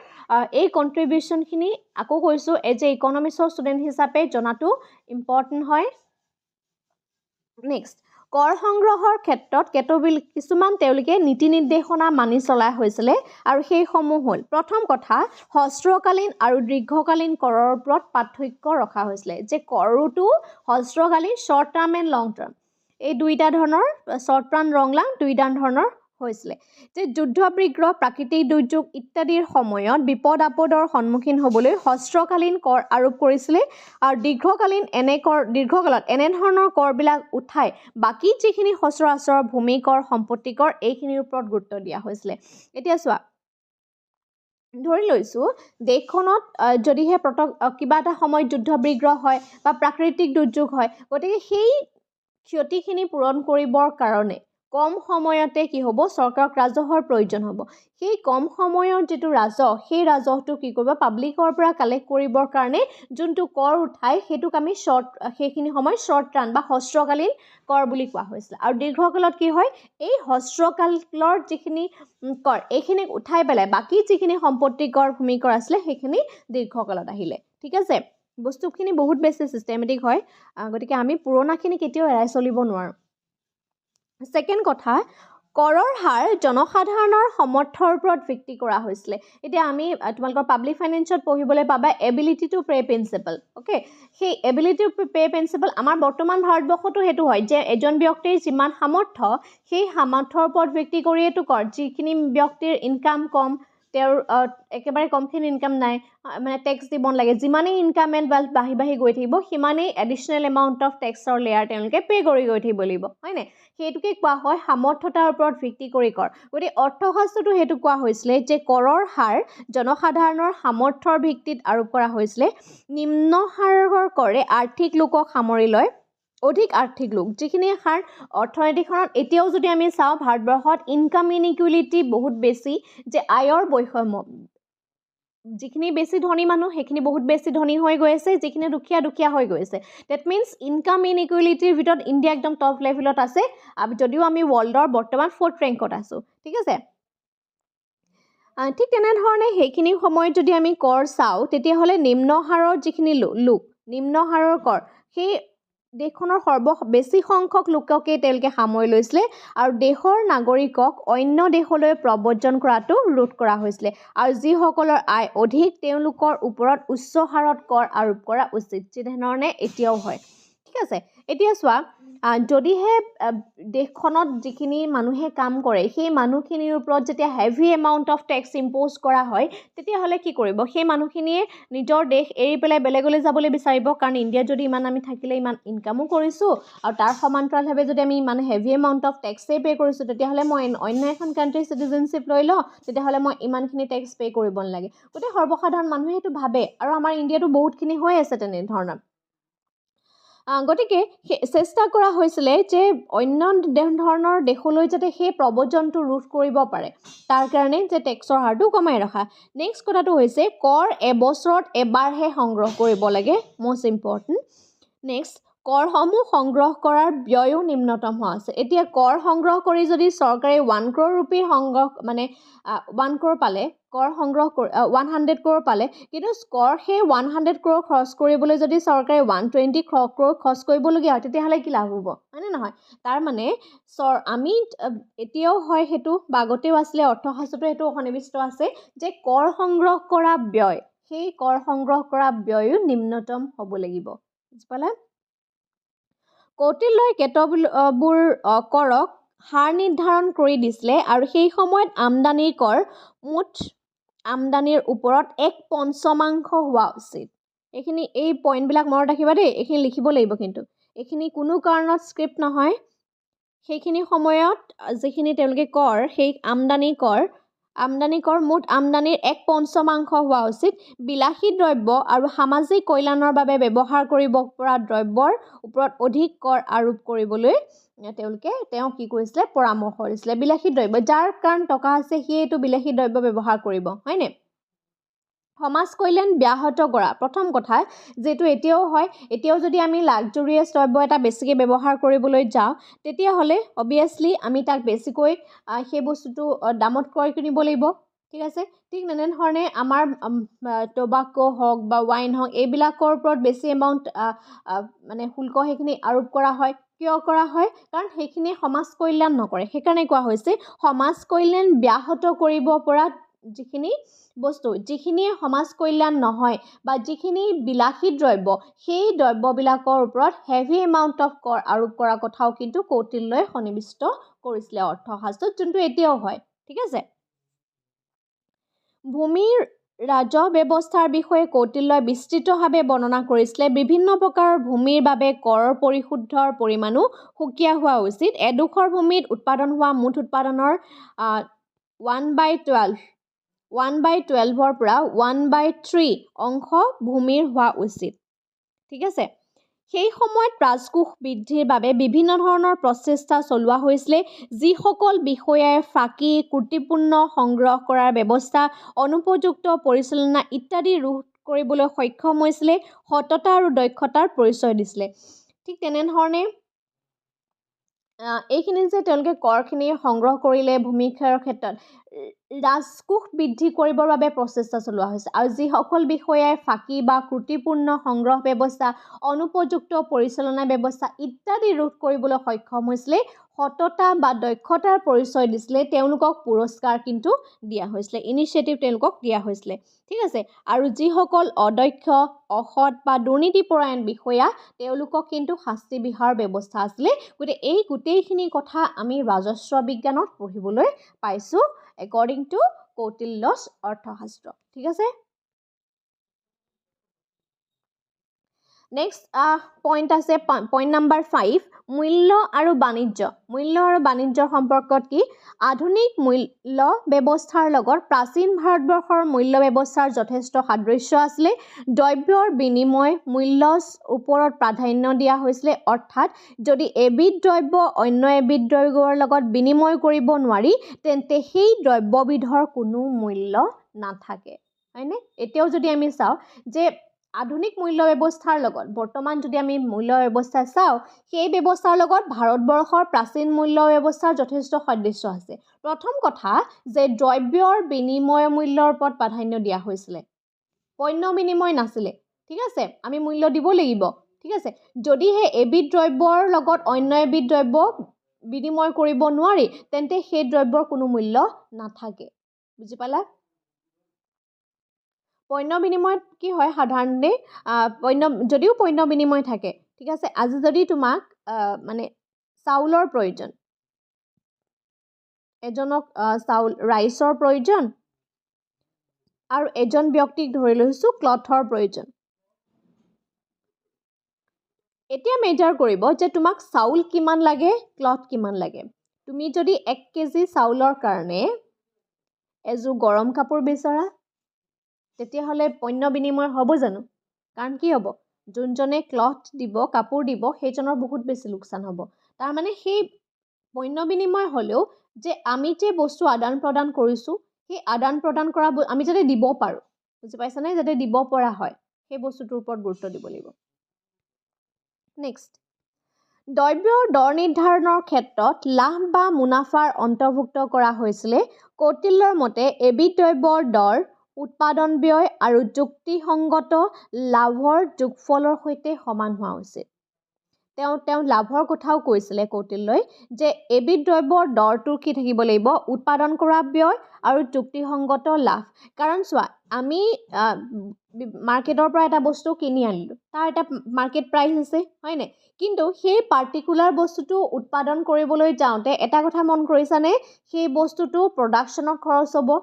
এই কণ্ট্ৰিবিউশ্যনখিনি আকৌ কৈছোঁ এজ এ ইকনমিক্সৰ ষ্টুডেণ্ট হিচাপে জনাটো ইম্পৰ্টেণ্ট হয় নেক্সট কৰ সংগ্ৰহৰ ক্ষেত্ৰত কিছুমান তেওঁলোকে নীতি নিৰ্দেশনা মানি চলা হৈছিলে আৰু সেইসমূহ হ'ল প্ৰথম কথা হ্ৰস্বকালীন আৰু দীৰ্ঘকালীন কৰৰ ওপৰত পাৰ্থক্য ৰখা হৈছিলে যে কৰটো হ্ৰস্বকালীন short term and long term এই দুইটা ধৰণৰ শ্বৰ্ট টাৰ্ম লং টাৰ্ম দুইটা ধৰণৰ হৈছিলে যে যুদ্ধ বিগ্ৰহ প্ৰাকৃতিক দুৰ্যোগ ইত্যাদিৰ সময়ত বিপদ আপদৰ সন্মুখীন হ'বলৈ হ্ৰস্বকালীন কৰ আৰোপ কৰিছিলে আৰু দীৰ্ঘকালত এনেধৰণৰ কৰবিলাক উঠাই বাকী যিখিনি সচৰাচৰ ভূমি কৰ সম্পত্তি কৰ এইখিনিৰ ওপৰত গুৰুত্ব দিয়া হৈছিলে এতিয়া চোৱা ধৰি লৈছোঁ দেশখনত যদিহে কিবা এটা সময়ত যুদ্ধ বিগ্ৰহ হয় বা প্ৰাকৃতিক দুৰ্যোগ হয় গতিকে সেই ক্ষতিখিনি পূৰণ কৰিবৰ কাৰণে কম সময়তে কি হ'ব চৰকাৰক ৰাজহৰ প্ৰয়োজন হ'ব সেই কম সময়ৰ যিটো ৰাজহ সেই ৰাজহটো কি কৰিব পাব্লিকৰ পৰা কালেক্ট কৰিবৰ কাৰণে যোনটো কৰ উঠাই সেইটোক আমি সেইখিনি সময় শ্বৰ্ট টাৰ্ম বা হ্ৰস্বকালীন কৰ বুলি কোৱা হৈছিলে আৰু দীৰ্ঘকালত কি হয় এই হ্ৰস্বকালৰ যিখিনি কৰ এইখিনিক উঠাই পেলাই বাকী যিখিনি সম্পত্তি কৰ ভূমি কৰ আছিলে সেইখিনি দীৰ্ঘকালত আহিলে ঠিক আছে বস্তুখিনি বহুত বেছি চিষ্টেমেটিক হয় গতিকে আমি পুৰণাখিনি কেতিয়াও এৰাই চলিব নোৱাৰোঁ ছেকেণ্ড কথা কৰৰ হাৰ জনসাধাৰণৰ সমৰ্থৰ ওপৰত ভিত্তি কৰা হৈছিলে এতিয়া আমি তোমালোকৰ পাব্লিক ফাইনেন্সত পঢ়িবলৈ পাবা ability to pay principle okay সেই এবিলিটি টু পে প্ৰিন্সিপল আমাৰ বৰ্তমান ভাৰতবৰ্ষতো সেইটো হয় যে এজন ব্যক্তিৰ যিমান সামৰ্থ্য সেই সামৰ্থ্যৰ ওপৰত ভিত্তি কৰিয়েতো কৰ যিখিনি ব্যক্তিৰ ইনকাম কম তেওঁৰ একেবাৰে কমখিনি ইনকাম নাই মানে টেক্স দিব নালাগে যিমানেই ইনকাম এণ্ড ৱেল্থ বাঢ়ি গৈ থাকিব সিমানেই এডিশ্যনেল এমাউণ্ট অফ টেক্সৰ লেয়াৰ তেওঁলোকে পে' কৰি গৈ থাকিব লাগিব হয়নে সেইটোকে কোৱা হয় সামৰ্থ্যতাৰ ওপৰত ভিত্তি কৰি কৰ গতিকে অৰ্থশাস্ত্ৰটো সেইটো কোৱা হৈছিলে যে কৰৰ হাৰ জনসাধাৰণৰ সামৰ্থ্যৰ ভিত্তিত আৰোপ কৰা হৈছিলে নিম্ন হাৰৰ কৰে আৰ্থিক লোকক সামৰি লয় অধিক আৰ্থিক লোক যিখিনি হাৰ অৰ্থনীতিখনত এতিয়াও যদি আমি চাওঁ ভাৰতবৰ্ষত ইনকাম ইনইকুৱেলিটি বহুত বেছি যে আয়ৰ বৈষম্য যিখিনি বেছি ধনী মানুহ সেইখিনি বহুত বেছি ধনী হৈ গৈ আছে যিখিনি দুখীয়া হৈ গৈ আছে ডেট মিনছ ইনকাম ইনইকুৱেলিটিৰ ভিতৰত ইণ্ডিয়া একদম টপ লেভেলত আছে যদিও আমি ৱৰ্ল্ডৰ বৰ্তমান 4th ৰেংকত আছোঁ ঠিক আছে ঠিক তেনেধৰণে সেইখিনি সময়ত যদি আমি কৰ চাওঁ তেতিয়াহ'লে নিম্ন হাৰৰ যিখিনি লোক নিম্ন হাৰৰ কৰ সেই দেশখনৰ বেছি সংখ্যক লোককে তেওঁলোকে সামৰি লৈছিলে আৰু দেশৰ নাগৰিকক অন্য দেশলৈ প্ৰব্ৰজন কৰাটো ৰোধ কৰা হৈছিলে আৰু যিসকলৰ আয় অধিক তেওঁলোকৰ ওপৰত উচ্চ হাৰত কৰ আৰোপ কৰা উচিত যেনেধৰণে এতিয়াও হয় ঠিক আছে এতিয়া চোৱা যদিহে দেশখনত যিখিনি মানুহে কাম কৰে সেই মানুহখিনিৰ ওপৰত যেতিয়া heavy amount of tax impose কৰা হয় তেতিয়াহ'লে কি কৰিব সেই মানুহখিনিয়ে নিজৰ দেশ এৰি পেলাই বেলেগলৈ যাবলৈ বিচাৰিব কাৰণ ইণ্ডিয়াত যদি ইমান আমি থাকিলে ইমান ইনকামো কৰিছোঁ আৰু তাৰ সমান্তৰালভাৱে যদি আমি ইমান হেভি এমাউণ্ট অফ টেক্সেই পে' কৰিছোঁ তেতিয়াহ'লে মই অন্য এখন কাণ্ট্ৰিৰ চিটিজেনশ্বিপ লৈ লওঁ তেতিয়াহ'লে মই ইমানখিনি টেক্স পে' কৰিব নালাগে গতিকে সৰ্বসাধাৰণ মানুহে সেইটো ভাবে আৰু আমাৰ ইণ্ডিয়াতো বহুতখিনি হৈ আছে তেনেধৰণৰ গতিকে চেষ্টা কৰা হৈছিলে যে অন্য ধৰণৰ দেশলৈ যাতে সেই প্ৰব্ৰজনটো ৰোধ কৰিব পাৰে তাৰ কাৰণে যে টেক্সৰ হাৰটো কমাই ৰখা নেক্সট কথাটো হৈছে কৰ এবছৰত এবাৰহে সংগ্ৰহ কৰিব লাগে মষ্ট ইম্পৰ্টেণ্ট নেক্সট কৰসমূহ সংগ্ৰহ কৰাৰ ব্যয়ো নিম্নতম হোৱা আছে। এতিয়া কৰ সংগ্ৰহ কৰি যদি চৰকাৰে 1 crore ৰূপী সংগ্ৰহ 1 crore পালে, কৰ সংগ্ৰহ কৰি 100 crore পালে, কিন্তু কৰ সেই 100 crore খৰচ কৰিবলৈ যদি চৰকাৰে 120 crore খৰচ কৰিবলগীয়া হয়, তেতিয়াহ'লে কি লাভ হ'ব, হয়নে নহয়? তাৰ মানে আমি এতিয়াও হয় সেইটো বা আগতেও আছিলে, অৰ্থশাস্ত্ৰটো সেইটো সন্নিৱিষ্ট আছে যে কৰ সংগ্ৰহ কৰা ব্যয়, সেই কৰ সংগ্ৰহ কৰা ব্যয়ো নিম্নতম হ'ব লাগিব। বুজি পালা? কৌটিল্যই কেতবোৰ কৰক হাৰ নিৰ্ধাৰণ কৰি দিছিলে আৰু সেই সময়ত আমদানিৰ কৰ মুঠ আমদানিৰ ওপৰত 1/5 হোৱা উচিত। এই পইণ্টবিলাক মনত ৰাখিবা দেই, এইখিনি লিখিব লাগিব কিন্তু। এইখিনি কোনো কাৰণত স্ক্ৰিপ্ট নহয়। সেইখিনি সময়ত যিখিনি তেওঁলোকে কৰ, সেই আমদানি কৰ মুঠ আমদানিৰ 1/5 হোৱা উচিত। বিলাসী দ্ৰব্য আৰু সামাজিক কল্যাণৰ বাবে ব্যৱহাৰ কৰিব পৰা দ্ৰব্যৰ ওপৰত অধিক কৰ আৰোপ কৰিবলৈ তেওঁ কি কৰিছিলে, পৰামৰ্শ দিছিলে। বিলাসী দ্ৰব্য, যাৰ কাৰণ টকা আছে সেইটো বিলাসী দ্ৰব্য ব্যৱহাৰ কৰিব, হয়নে? সমাজ কল্যাণ ব্যাহত কৰা, প্ৰথম কথা যিটো এতিয়াও হয়, এতিয়াও যদি আমি লাক্সাৰিয়াছ দ্ৰব্য এটা বেছিকৈ ব্যৱহাৰ কৰিবলৈ যাওঁ, তেতিয়াহ'লে অবভিয়াছলি আমি তাক বেছিকৈ সেই বস্তুটো দামত ক্ৰয় কিনিব লাগিব, ঠিক আছে? ঠিক তেনেধৰণে আমাৰ টবাকো হওক বা ৱাইন হওক, এইবিলাকৰ ওপৰত বেছি এমাউণ্ট শুল্ক সেইখিনি আৰোপ কৰা হয়। কিয় কৰা হয়? কাৰণ সেইখিনি সমাজ কল্যাণ নকৰে। সেইকাৰণে কোৱা হৈছে সমাজ কল্যাণ ব্যাহত কৰিব পৰা যিখিনি বস্তু, যিখিনিয়ে সমাজ কল্যাণ নহয় বা যিখিনি বিলাসী দ্ৰব্য, সেই দ্ৰব্যবিলাকৰ ওপৰত হেভি এমাউণ্ট অফ কৰ আৰোপ কৰা কথাও কিন্তু কৌটিল্যই সন্নিৱিষ্ট কৰিছিলে অৰ্থশাস্ত্ৰত, যোনটো এতিয়াও হয়, ঠিক আছে? ভূমিৰ ৰাজহ ব্যৱস্থাৰ বিষয়ে কৌটিল্যই বিস্তৃতভাৱে বৰ্ণনা কৰিছিলে। বিভিন্ন প্ৰকাৰৰ ভূমিৰ বাবে কৰৰ পৰিশোধৰ পৰিমাণো সুকীয়া হোৱা উচিত। এডোখৰ ভূমিত উৎপাদন হোৱা মুঠ উৎপাদনৰ 1/12ৰ পৰা 1/3 অংশ ভূমিৰ হোৱা উচিত, ঠিক আছে? সেই সময়ত ৰাজকোষ বৃদ্ধিৰ বাবে বিভিন্ন ধৰণৰ প্ৰচেষ্টা চলোৱা হৈছিলে। যিসকল বিষয়াই ফাঁকি, ত্ৰুটিপূৰ্ণ সংগ্ৰহ কৰাৰ ব্যৱস্থা, অনুপযুক্ত পৰিচালনা ইত্যাদি ৰোধ কৰিবলৈ সক্ষম হৈছিলে, সততা আৰু দক্ষতাৰ পৰিচয় দিছিলে। ঠিক তেনেধৰণে এইখিনি যে তেওঁলোকে কৰখিনি সংগ্ৰহ কৰিলে ভূমি ক্ষয়ৰ ক্ষেত্ৰত, ৰাজকোষ বৃদ্ধি কৰিবৰ বাবে প্ৰচেষ্টা চলোৱা হৈছে। আৰু যিসকল বিষয়াই ফাঁকি বা ত্ৰুটিপূৰ্ণ সংগ্ৰহ ব্যৱস্থা, অনুপযুক্ত পৰিচালনা ব্যৱস্থা ইত্যাদি ৰোধ কৰিবলৈ সক্ষম হৈছিলে, সততা বা দক্ষতাৰ পৰিচয় দিছিলে, তেওঁলোকক পুৰস্কাৰ কিন্তু দিয়া হৈছিলে, ইনিচিয়েটিভ তেওঁলোকক দিয়া হৈছিলে, ঠিক আছে? আৰু যিসকল অদক্ষ, অসৎ বা দুৰ্নীতিপৰায়ণ বিষয়া, তেওঁলোকক কিন্তু শাস্তি বিহাৰ ব্যৱস্থা আছিলে। গতিকে এই গোটেইখিনি কথা আমি ৰাজস্ব বিজ্ঞানত পঢ়িবলৈ পাইছোঁ একৰ্ডিং টু কৌটিল্যছ অৰ্থশাস্ত্ৰ, ঠিক আছে? নেক্সট পইণ্ট আছে পইণ্ট নাম্বাৰ 5, মূল্য আৰু বাণিজ্য। মূল্য আৰু বাণিজ্যৰ সম্পৰ্কত কি? আধুনিক মূল্য ব্যৱস্থাৰ লগত প্ৰাচীন ভাৰতবৰ্ষৰ মূল্য ব্যৱস্থাৰ যথেষ্ট সাদৃশ্য আছিলে। দ্ৰব্যৰ বিনিময় মূল্যৰ ওপৰত প্ৰাধান্য দিয়া হৈছিলে, অৰ্থাৎ যদি এবিধ দ্ৰব্য অন্য এবিধ দ্ৰব্যৰ লগত বিনিময় কৰিব নোৱাৰি, তেন্তে সেই দ্ৰব্যবিধৰ কোনো মূল্য নাথাকে, হয়নে? এতিয়াও যদি আমি চাওঁ যে আধুনিক মূল্য ব্যৱস্থাৰ লগত বৰ্তমান যদি আমি মূল্য ব্যৱস্থা চাওঁ, সেই ব্যৱস্থাৰ লগত ভাৰতবৰ্ষৰ প্ৰাচীন মূল্য ব্যৱস্থাৰ যথেষ্ট সাদৃশ্য আছে। প্ৰথম কথা যে দ্ৰব্যৰ বিনিময় মূল্যৰ ওপৰত প্ৰাধান্য দিয়া হৈছিলে, পণ্য বিনিময় নাছিলে, ঠিক আছে? আমি মূল্য দিব লাগিব, ঠিক আছে? যদিহে এবিধ দ্ৰব্যৰ লগত অন্য এবিধ দ্ৰব্য বিনিময় কৰিব নোৱাৰি, তেন্তে সেই দ্ৰব্যৰ কোনো মূল্য নাথাকে। বুজি পালা? পণ্য বিনিময়ত কি হয়, সাধাৰণতে যদিও পণ্য বিনিময় থাকে, ঠিক আছে? আজি যদি তোমাক চাউলৰ প্ৰয়োজন, এজনক ৰাইচৰ প্ৰয়োজন আৰু এজন ব্যক্তিক ধৰি লৈছোঁ ক্লথৰ প্ৰয়োজন। এতিয়া মেজাৰ কৰিব যে তোমাক চাউল কিমান লাগে, ক্লথ কিমান লাগে। তুমি যদি 1 কেজি চাউলৰ কাৰণে এযোৰ গৰম কাপোৰ বিচৰা, তেতিয়াহ'লে পণ্য বিনিময় হ'ব জানো? কাৰণ কি হ'ব? যোনজনে ক্লথ দিব, কাপোৰ দিব, সেইজনৰ বহুত বেছি লোকচান হ'ব। তাৰমানে সেই পণ্য বিনিময় হ'লেও যে আমি যে বস্তু আদান প্ৰদান কৰিছোঁ, সেই আদান প্ৰদান কৰা আমি যাতে দিব পাৰোঁ, বুজি পাইছানে? যাতে দিব পৰা হয়, সেই বস্তুটোৰ ওপৰত গুৰুত্ব দিব লাগিব। নেক্সট, দ্ৰব্যৰ দৰ নিৰ্ধাৰণৰ ক্ষেত্ৰত লাভ বা মুনাফাৰ অন্তৰ্ভুক্ত কৰা হৈছিলে। কৌটিল্যৰ মতে এবিধ দ্ৰব্যৰ দৰ উৎপাদন ব্যয় আৰু যুক্তিসংগত লাভৰ যোগফলৰ সৈতে সমান হোৱা উচিত। তেওঁ লাভৰ কথাও কৈছিলে কৌটিল্যই যে এবিধ দ্ৰব্যৰ দৰটো কি থাকিব লাগিব, উৎপাদন কৰা ব্যয় আৰু যুক্তিসংগত লাভ। কাৰণ চোৱা, আমি মাৰ্কেটৰ পৰা এটা বস্তু কিনি আনিলোঁ, তাৰ এটা মাৰ্কেট প্ৰাইচ আছে, হয়নে? কিন্তু সেই পাৰ্টিকুলাৰ বস্তুটো উৎপাদন কৰিবলৈ যাওঁতে এটা কথা মন কৰিছানে, সেই বস্তুটো প্ৰডাকশ্যনত খৰচ হ'ব।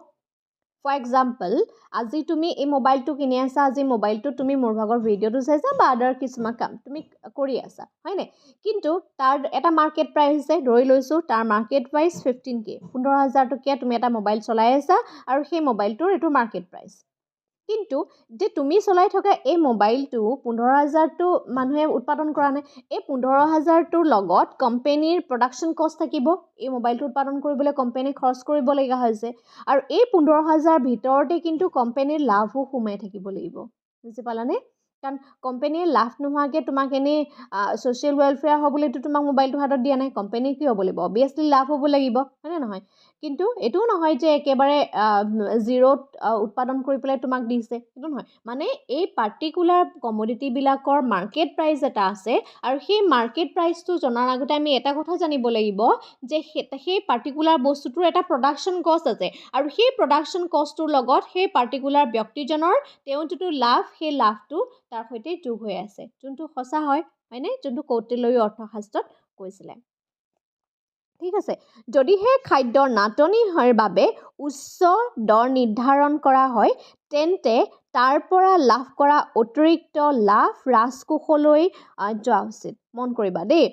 ফৰ এক্সাম্পল, আজি তুমি এই মোবাইলটো কিনি আছা, আজি মোবাইলটো তুমি মোৰ ভাগৰ ভিডিঅ'টো চাইছা বা আদাৰ কিছুমান কাম তুমি কৰি আছা, হয়নে? কিন্তু তাৰ এটা মাৰ্কেট প্ৰাইচ আছে, ধৰি লৈছোঁ তাৰ মাৰ্কেট প্ৰাইচ 15K, 15,000 টকীয়া তুমি এটা মোবাইল চলাই আছা আৰু সেই মোবাইলটোৰ এইটো মাৰ্কেট প্ৰাইচ। কিন্তু যে তুমি চলাই থকা এই মোবাইলটো 15,000টো মানুহে উৎপাদন কৰা নাই, এই 15,000টোৰ লগত কোম্পেনীৰ প্ৰডাকশ্যন কষ্ট থাকিব। এই মোবাইলটো উৎপাদন কৰিবলৈ কোম্পেনীয়ে খৰচ কৰিবলগীয়া হৈছে আৰু এই 15,000 ভিতৰতে কিন্তু কোম্পেনীৰ লাভো সোমাই থাকিব লাগিব। বুজি পালানে? কাৰণ কোম্পেনীয়ে লাভ নোহোৱাকৈ তোমাক এনেই ছ'চিয়েল ৱেলফেয়াৰ হ'ব বুলিতো তোমাক মোবাইলটো হাতত দিয়া নাই। কোম্পেনীৰ কি হ'ব লাগিব? অবভিয়াছলি লাভ হ'ব লাগিব, হয়নে নহয়? কিন্তু এইটোও নহয় যে একেবাৰে জিৰ'ত উৎপাদন কৰি পেলাই তোমাক দিছে, সেইটো নহয়। মানে এই পাৰ্টিকুলাৰ কমোডিটিবিলাকৰ মাৰ্কেট প্ৰাইচ এটা আছে আৰু সেই মাৰ্কেট প্ৰাইচটো জনাৰ আগতে আমি এটা কথা জানিব লাগিব যে সেই পাৰ্টিকুলাৰ বস্তুটোৰ এটা প্ৰডাকশ্যন কষ্ট আছে আৰু সেই প্ৰডাকশ্যন কষ্টটোৰ লগত সেই পাৰ্টিকুলাৰ ব্যক্তিজনৰ তেওঁ যিটো লাভ, সেই লাভটো তাৰ সৈতে যোগ হৈ আছে, যোনটো সঁচা হয়, হয়নে? যোনটো কৌটিল্যই অৰ্থশাস্ত্ৰত কৈছিলে। ঠিক আছে, যদিহে খাদ্যৰ নাটনিৰ বাবে উচ্চ দৰ নিৰ্ধাৰণ কৰা হয় তেন্তে তাৰ পৰা লাভ কৰা অতিৰিক্ত লাভ ৰাজকোষলৈ যোৱা উচিত। মন কৰিবা দেই,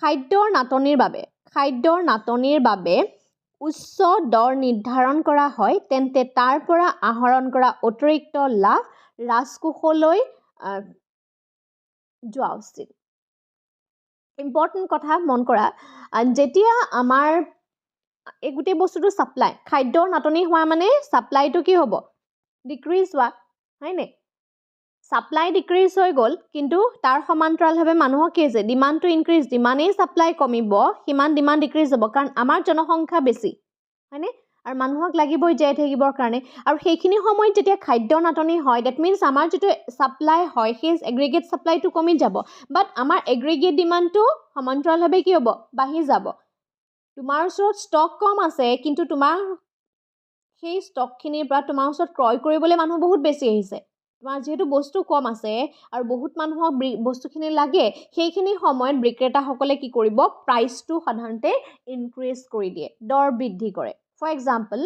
খাদ্যৰ নাটনিৰ বাবে উচ্চ দৰ নিৰ্ধাৰণ কৰা হয় তেন্তে তাৰ পৰা আহৰণ কৰা অতিৰিক্ত লাভ ৰাজকোষলৈ যোৱা উচিত। ইম্পৰ্টেণ্ট কথা মন কৰা, যেতিয়া আমাৰ এই গোটেই বস্তুটো ছাপ্লাই, খাদ্যৰ নাটনি হোৱা মানে ছাপ্লাইটো কি হ'ব? ডিক্ৰিজ হোৱা, হয়নে? ছাপ্লাই ডিক্ৰিজ হৈ গ'ল, কিন্তু তাৰ সমান্তৰালভাৱে মানুহৰ কি হৈছে? ডিমাণ্ডটো ইনক্ৰিজ। যিমানেই ছাপ্লাই কমিব সিমান ডিমাণ্ড ডিক্ৰিজ হ'ব, কাৰণ আমাৰ জনসংখ্যা বেছি, হয়নে? আৰু মানুহক লাগিবই জীয়াই থাকিবৰ কাৰণে। আৰু সেইখিনি সময়ত যেতিয়া খাদ্যৰ নাটনি হয়, ডেট মিনছ আমাৰ যিটো ছাপ্লাই হয় সেই এগ্ৰিগেট ছাপ্লাইটো কমি যাব, বাট আমাৰ এগ্ৰিগেট ডিমাণ্ডটো সমান্তৰালভাৱে কি হ'ব? বাঢ়ি যাব। তোমাৰ ওচৰত ষ্টক কম আছে, কিন্তু তোমাৰ সেই ষ্টকখিনিৰ পৰা তোমাৰ ওচৰত ক্ৰয় কৰিবলৈ মানুহ বহুত বেছি আহিছে। তোমাৰ যিহেতু বস্তু কম আছে আৰু বহুত মানুহক বস্তুখিনি লাগে, সেইখিনি সময়ত বিক্ৰেতাসকলে কি কৰিব? প্ৰাইচটো সাধাৰণতে ইনক্ৰিজ কৰি দিয়ে, দৰ বৃদ্ধি কৰে। ফৰ এক্সাম্পল,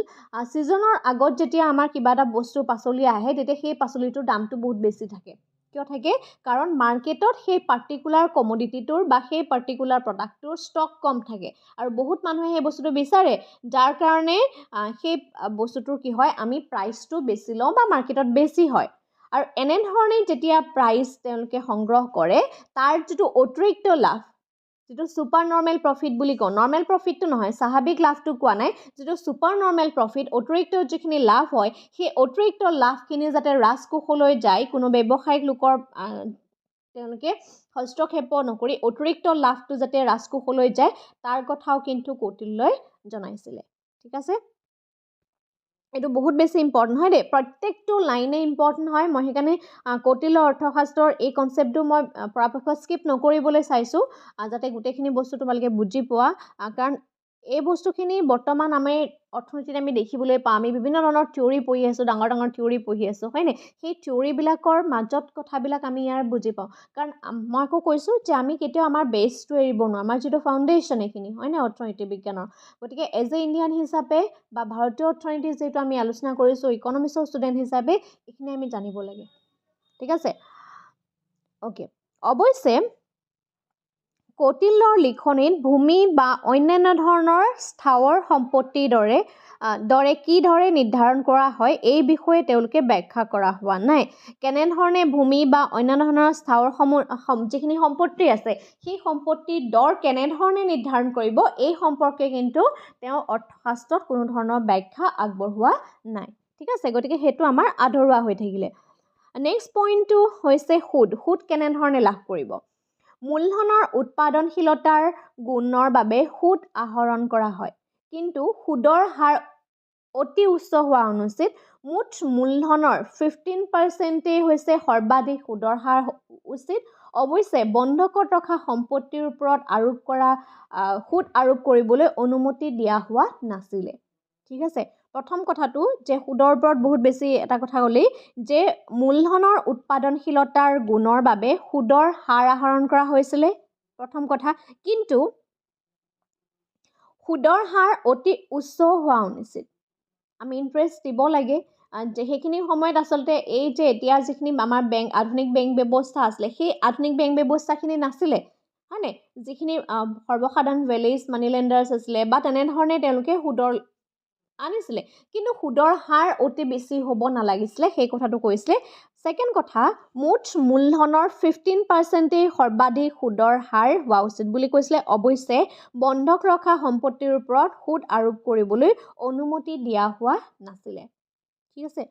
ছিজনৰ আগত যেতিয়া আমাৰ কিবা এটা বস্তু পাচলি আহে, তেতিয়া সেই পাচলিটোৰ দামটো বহুত বেছি থাকে। কিয় থাকে? কাৰণ মাৰ্কেটত সেই পাৰ্টিকুলাৰ কমোডিটিটোৰ বা সেই পাৰ্টিকুলাৰ প্ৰডাক্টটোৰ ষ্টক কম থাকে আৰু বহুত মানুহে সেই বস্তুটো বিচাৰে, যাৰ কাৰণে সেই বস্তুটোৰ কি হয়? আমি প্ৰাইচটো বেছি লওঁ বা মাৰ্কেটত বেছি হয়। আৰু এনেধৰণে যেতিয়া প্ৰাইচ তেওঁলোকে সংগ্ৰহ কৰে, তাৰ যিটো অতিৰিক্ত লাভ, যিটো ছুপাৰ নৰ্মেল প্ৰফিট বুলি কওঁ, নৰ্মেল প্ৰফিটটো নহয়, স্বাভাৱিক লাভটো কোৱা নাই, যিটো ছুপাৰ নৰ্মেল প্ৰফিট, অতিৰিক্ত যিখিনি লাভ হয়, সেই অতিৰিক্ত লাভখিনি যাতে ৰাজকোষলৈ যায়, কোনো ব্যৱসায়িক লোকৰ তেওঁলোকে হস্তক্ষেপ নকৰি অতিৰিক্ত লাভটো যাতে ৰাজকোষলৈ যায়, তাৰ কথাও কিন্তু কৌটিল্যই জনাইছিলে। ঠিক আছে, এইটো বহুত বেছি ইম্পৰ্টেণ্ট হয় দেই, প্ৰত্যেকটো লাইনে ইম্পৰ্টেণ্ট হয়। মই সেইকাৰণে কৌটিল্য অৰ্থশাস্ত্ৰৰ এই কনচেপ্টটো মই পৰাপক্ষত স্কিপ নকৰিবলৈ চাইছোঁ, যাতে গোটেইখিনি বস্তু তোমালোকে বুজি পোৱা। কাৰণ এই বস্তুখিনি বৰ্তমান আমি অৰ্থনীতিত আমি দেখিবলৈ পাওঁ, আমি বিভিন্ন ধৰণৰ থিয়ৰী পঢ়ি আছোঁ, ডাঙৰ ডাঙৰ থিয়ৰী পঢ়ি আছোঁ, হয়নে? সেই থিয়ৰীবিলাকৰ মাজত কথাবিলাক আমি ইয়াৰ বুজি পাওঁ। কাৰণ মই আকৌ কৈছোঁ যে আমি কেতিয়াও আমাৰ বেছটো এৰিব নোৱাৰোঁ, আমাৰ যিটো ফাউণ্ডেশ্যন এইখিনি, হয়নে, অৰ্থনীতি বিজ্ঞানৰ। গতিকে এজ এ ইণ্ডিয়ান হিচাপে বা ভাৰতীয় অৰ্থনীতি যিহেতু আমি আলোচনা কৰিছোঁ, ইকনমিক্সৰ ষ্টুডেণ্ট হিচাপে এইখিনি আমি জানিব লাগে। ঠিক আছে, অ'কে। অৱশ্যে কৌটিল্যৰ লিখনিত ভূমি বা অন্যান্য ধৰণৰ স্থাৱৰ সম্পত্তিৰ দৰে কিদৰে নিৰ্ধাৰণ কৰা হয়, এই বিষয়ে তেওঁলোকে ব্যাখ্যা কৰা হোৱা নাই। কেনেধৰণে ভূমি বা অন্যান্য ধৰণৰ স্থাৱৰ যিখিনি সম্পত্তি আছে, সেই সম্পত্তিৰ দৰ কেনেধৰণে নিৰ্ধাৰণ কৰিব, এই সম্পৰ্কে কিন্তু তেওঁ অৰ্থশাস্ত্ৰত কোনো ধৰণৰ ব্যাখ্যা আগবঢ়োৱা নাই। ঠিক আছে, গতিকে সেইটো আমাৰ আধৰুৱা হৈ থাকিলে। নেক্সট পইণ্টটো হৈছে সুদ কেনেধৰণে লাভ কৰিব। মূলধনৰ উৎপাদনশীলতাৰ গুণৰ বাবে সুদ আহৰণ কৰা হয়, কিন্তু সুদৰ হাৰ অতি উচ্চ হোৱা অনুচিত। মুঠ মূলধনৰ 15% হৈছে সৰ্বাধিক সুদৰ হাৰ উচিত। অৱশ্যে বন্ধকত ৰখা সম্পত্তিৰ ওপৰত সুদ আৰোপ কৰিবলৈ অনুমতি দিয়া হোৱা নাছিলে। ঠিক আছে, প্ৰথম কথাটো যে সুদৰ ওপৰত বহুত বেছি এটা কথা ক'লেই যে মূলধনৰ উৎপাদনশীলতাৰ গুণৰ বাবে সুদৰ হাৰ আহৰণ কৰা হৈছিলে, প্ৰথম কথা। কিন্তু সুদৰ হাৰ অতি উচ্চ হোৱা অনুচিত। আমি ইণ্টাৰেষ্ট দিব লাগে যে সেইখিনি সময়ত আচলতে এই যে এতিয়া যিখিনি আমাৰ আধুনিক বেংক ব্যৱস্থা আছিলে, সেই আধুনিক বেংক ব্যৱস্থাখিনি নাছিলে, হয়নে? যিখিনি সৰ্বসাধাৰণ ভেলিজ মানি লেণ্ডাৰ্ছ আছিলে বা তেনেধৰণে তেওঁলোকে সুদৰ আনিছিলে, কিন্তু সুদৰ হাৰ অতি বেছি হ'ব নালাগিছিলে, সেই কথাটো কৈছিলে। ছেকেণ্ড কথা, মুঠ মূলধনৰ 15%ই সৰ্বাধিক সুদৰ হাৰ হোৱা উচিত বুলি কৈছিলে। অৱশ্যে বন্ধক ৰখা সম্পত্তিৰ ওপৰত সুদ আৰোপ কৰিবলৈ অনুমতি দিয়া হোৱা নাছিলে। ঠিক আছে,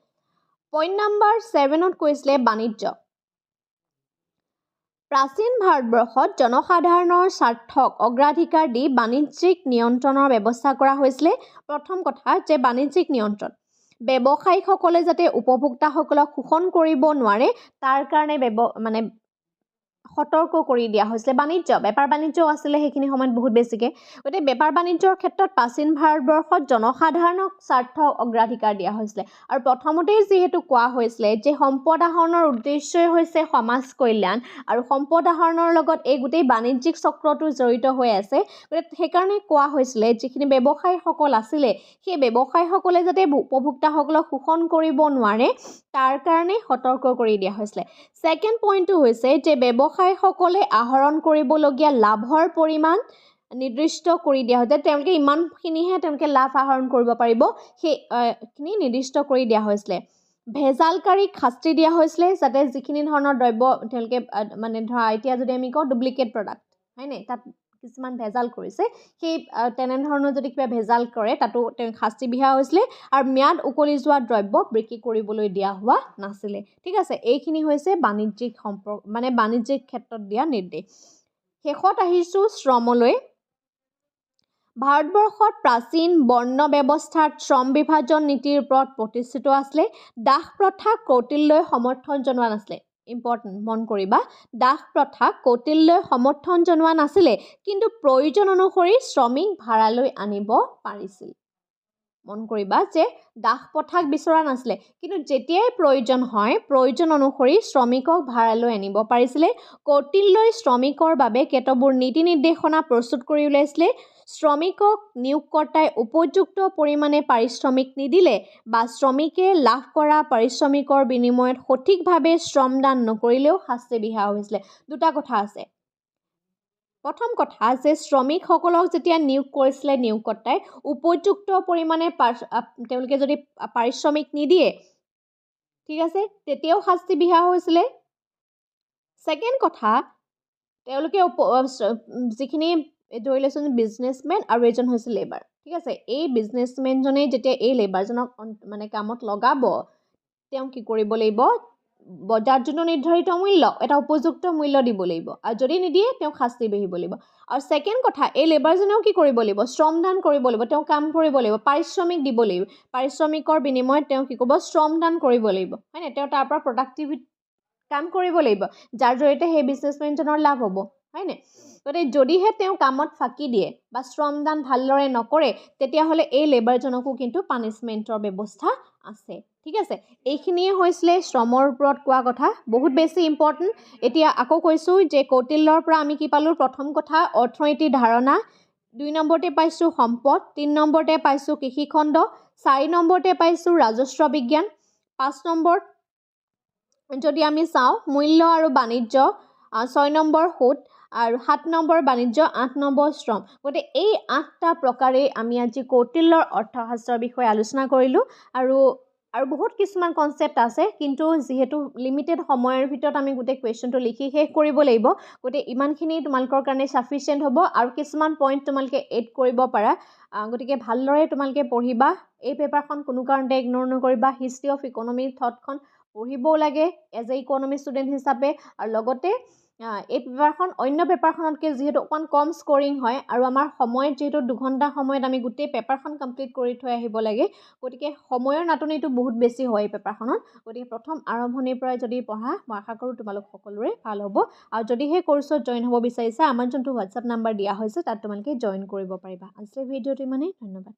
পইণ্ট নম্বৰ 7ত কৈছিলে বাণিজ্য। প্ৰাচীন ভাৰতবৰ্ষত জনসাধাৰণৰ স্বাৰ্থক অগ্ৰাধিকাৰ দি বাণিজ্যিক নিয়ন্ত্ৰণৰ ব্যৱস্থা কৰা হৈছিলে। প্ৰথম কথা যে বাণিজ্যিক নিয়ন্ত্ৰণ, ব্যৱসায়ীসকলে যাতে উপভোক্তাসকলক শোষণ কৰিব নোৱাৰে তাৰ কাৰণে সতৰ্ক কৰি দিয়া হৈছিলে। বেপাৰ বাণিজ্যও আছিলে সেইখিনি সময়ত বহুত বেছিকৈ। গতিকে বেপাৰ বাণিজ্যৰ ক্ষেত্ৰত প্ৰাচীন ভাৰতবৰ্ষত জনসাধাৰণক স্বাৰ্থ অগ্ৰাধিকাৰ দিয়া হৈছিলে। আৰু প্ৰথমতেই যিহেতু কোৱা হৈছিলে যে সম্পদ আহৰণৰ উদ্দেশ্যই হৈছে সমাজ কল্যাণ, আৰু সম্পদ আহৰণৰ লগত এই গোটেই বাণিজ্যিক চক্ৰটো জড়িত হৈ আছে। গতিকে সেইকাৰণে কোৱা হৈছিলে যিখিনি ব্যৱসায়ীসকল আছিলে সেই ব্যৱসায়ীসকলে যাতে উপভোক্তাসকলক শোষণ কৰিব নোৱাৰে তাৰ কাৰণে সতৰ্ক কৰি দিয়া হৈছিলে। ছেকেণ্ড পইণ্টটো হৈছে যে ব্যৱসায়ীসকলে আহৰণ কৰিবলগীয়া লাভৰ পৰিমাণ নিৰ্দিষ্ট কৰি দিয়া হৈছে। তেওঁলোকে ইমানখিনিহে লাভ আহৰণ কৰিব পাৰিব, সেইখিনি নিৰ্দিষ্ট কৰি দিয়া হৈছিলে। ভেজালকাৰীক শাস্তি দিয়া হৈছিলে, যাতে যিখিনি ধৰণৰ দ্ৰব্য তেওঁলোকে ধৰা এতিয়া যদি আমি কওঁ ডুপ্লিকেট প্ৰডাক্ট, হয়নে, তাত কিছুমান ভেজাল কৰিছে, সেই তেনেধৰণৰ যদি কিবা ভেজাল কৰে তাতো তেওঁক শাস্তি বিহা হৈছিলে। আৰু ম্যাদ উকলি যোৱা দ্ৰব্য বিক্ৰী কৰিবলৈ দিয়া হোৱা নাছিলে। ঠিক আছে, এইখিনি হৈছে বাণিজ্যিক বাণিজ্যিক ক্ষেত্ৰত দিয়া নিৰ্দেশ। শেষত আহিছোঁ শ্ৰমলৈ। ভাৰতবৰ্ষত প্ৰাচীন বৰ্ণ ব্যৱস্থাত শ্ৰম বিভাজন নীতিৰ ওপৰত প্ৰতিষ্ঠিত আছিলে। দাস প্ৰথাক কৌটিল্যই সমৰ্থন জনোৱা নাছিলে। ইম্পৰ্টেণ্ট, মন কৰিবা, দাস প্ৰথাক কৌটিল্যই সমৰ্থন জনোৱা নাছিলে, কিন্তু প্ৰয়োজন অনুসৰি শ্ৰমিক ভাড়ালৈ আনিব পাৰিছিল। মন কৰিবা যে দাস প্ৰথাক বিচৰা নাছিলে, কিন্তু যেতিয়াই প্ৰয়োজন হয় প্ৰয়োজন অনুসৰি শ্ৰমিকক ভাড়ালৈ আনিব পাৰিছিলে। কৌটিল্যই শ্ৰমিকৰ বাবে কেতবোৰ নীতি নিৰ্দেশনা প্ৰস্তুত কৰি উলিয়াইছিলে। শ্ৰমিকক নিয়োগকৰ্তাই উপযুক্ত পৰিমাণে পাৰিশ্ৰমিক নিদিলে বা শ্ৰমিকে লাভ কৰা পাৰিশ্ৰমিকৰ বিনিময়ত সঠিকভাৱে শ্ৰমদান নকৰিলেও শাস্তি বিহা হৈছিলে। দুটা কথা আছে। প্ৰথম কথা যে শ্ৰমিকসকলক যেতিয়া নিয়োগ কৰিছিলে নিয়োগকৰ্তাই, উপযুক্ত পৰিমাণে তেওঁলোকে যদি পাৰিশ্ৰমিক নিদিয়ে, ঠিক আছে, তেতিয়াও শাস্তি বিহা হৈছিলে। ছেকেণ্ড কথা, তেওঁলোকে যিখিনি ধৰি লৈছোঁ বিজনেছমেন আৰু এজন হৈছে লেবাৰ। ঠিক আছে, এই বিজনেছমেনজনে যেতিয়া এই লেবাৰজনক কামত লগাব, তেওঁ কি কৰিব লাগিব, বজাৰত যোনটো নিৰ্ধাৰিত মূল্য, এটা উপযুক্ত মূল্য দিব লাগিব, আৰু যদি নিদিয়ে তেওঁক শাস্তি বিহিব লাগিব। আৰু ছেকেণ্ড কথা, এই লেবাৰজনেও কি কৰিব লাগিব, শ্ৰমদান কৰিব লাগিব, তেওঁ কাম কৰিব লাগিব, পাৰিশ্ৰমিক দিব লাগিব। পাৰিশ্ৰমিকৰ বিনিময়ত তেওঁ কি কৰিব, শ্ৰমদান কৰিব লাগিব, হয়নে, তেওঁ তাৰ পৰা প্ৰডাক্টিভিটি কাম কৰিব লাগিব, যাৰ জৰিয়তে সেই বিজনেছমেনজনৰ লাভ হ'ব, হয়নে। গতিকে যদিহে তেওঁ কামত ফাঁকি দিয়ে বা শ্ৰমদান ভালদৰে নকৰে, তেতিয়াহ'লে এই লেবাৰজনকো কিন্তু পানিছমেণ্টৰ ব্যৱস্থা আছে। ঠিক আছে, এইখিনিয়ে হৈছিলে শ্ৰমৰ ওপৰত কোৱা কথা, বহুত বেছি ইম্পৰ্টেণ্ট। এতিয়া আকৌ কৈছোঁ যে কৌটিল্যৰ পৰা আমি কি পালোঁ, প্ৰথম কথা অৰ্থনীতিৰ ধাৰণা, 2 নম্বৰতে পাইছোঁ সম্পদ, 3 নম্বৰতে পাইছোঁ কৃষিখণ্ড, 4 নম্বৰতে পাইছোঁ ৰাজস্ব বিজ্ঞান, 5 নম্বৰত যদি আমি চাওঁ মূল্য আৰু বাণিজ্য, 6 নম্বৰ সুদ, আৰু 7 নম্বৰ বাণিজ্য, 8 নম্বৰ শ্ৰম। গতিকে এই 8টা প্ৰকাৰে আমি আজি কৌটিল্যৰ অৰ্থশাস্ত্ৰৰ বিষয়ে আলোচনা কৰিলোঁ। আৰু বহুত কিছুমান কনচেপ্ট আছে, কিন্তু যিহেতু লিমিটেড সময়ৰ ভিতৰত আমি গোটেই কুৱেশ্যনটো লিখি শেষ কৰিব লাগিব, গতিকে ইমানখিনি তোমালোকৰ কাৰণে ছাফিচিয়েণ্ট হ'ব। আৰু কিছুমান পইণ্ট তোমালোকে এড কৰিব পাৰা, গতিকে ভালদৰে তোমালোকে পঢ়িবা। এই পেপাৰখন কোনো কাৰণতে ইগন'ৰ নকৰিবা। হিষ্ট্ৰী অফ ইকনমিক থটখন পঢ়িবও লাগে এজ এ ইকনমি ষ্টুডেণ্ট হিচাপে, আৰু লগতে এই পেপাৰখন অন্য পেপাৰখনতকৈ যিহেতু অকণমান কম স্ক'ৰিং হয় আৰু আমাৰ সময়ত যিহেতু 2 ঘণ্টা সময়ত আমি গোটেই পেপাৰখন কমপ্লিট কৰি থৈ আহিব লাগে, গতিকে সময়ৰ নাটনিটো বহুত বেছি হয় এই পেপাৰখনত। গতিকে প্ৰথম আৰম্ভণিৰ পৰাই যদি পঢ়া, মই আশা কৰোঁ তোমালোক সকলোৰে ভাল হ'ব। আৰু যদি সেই কৰ্চত জইন হ'ব বিচাৰিছা, আমাৰ যোনটো হোৱাটছআপ নাম্বাৰ দিয়া হৈছে তাত তোমালোকে জইন কৰিব পাৰিবা। আজিৰ ভিডিঅ'টো ইমানেই, ধন্যবাদ।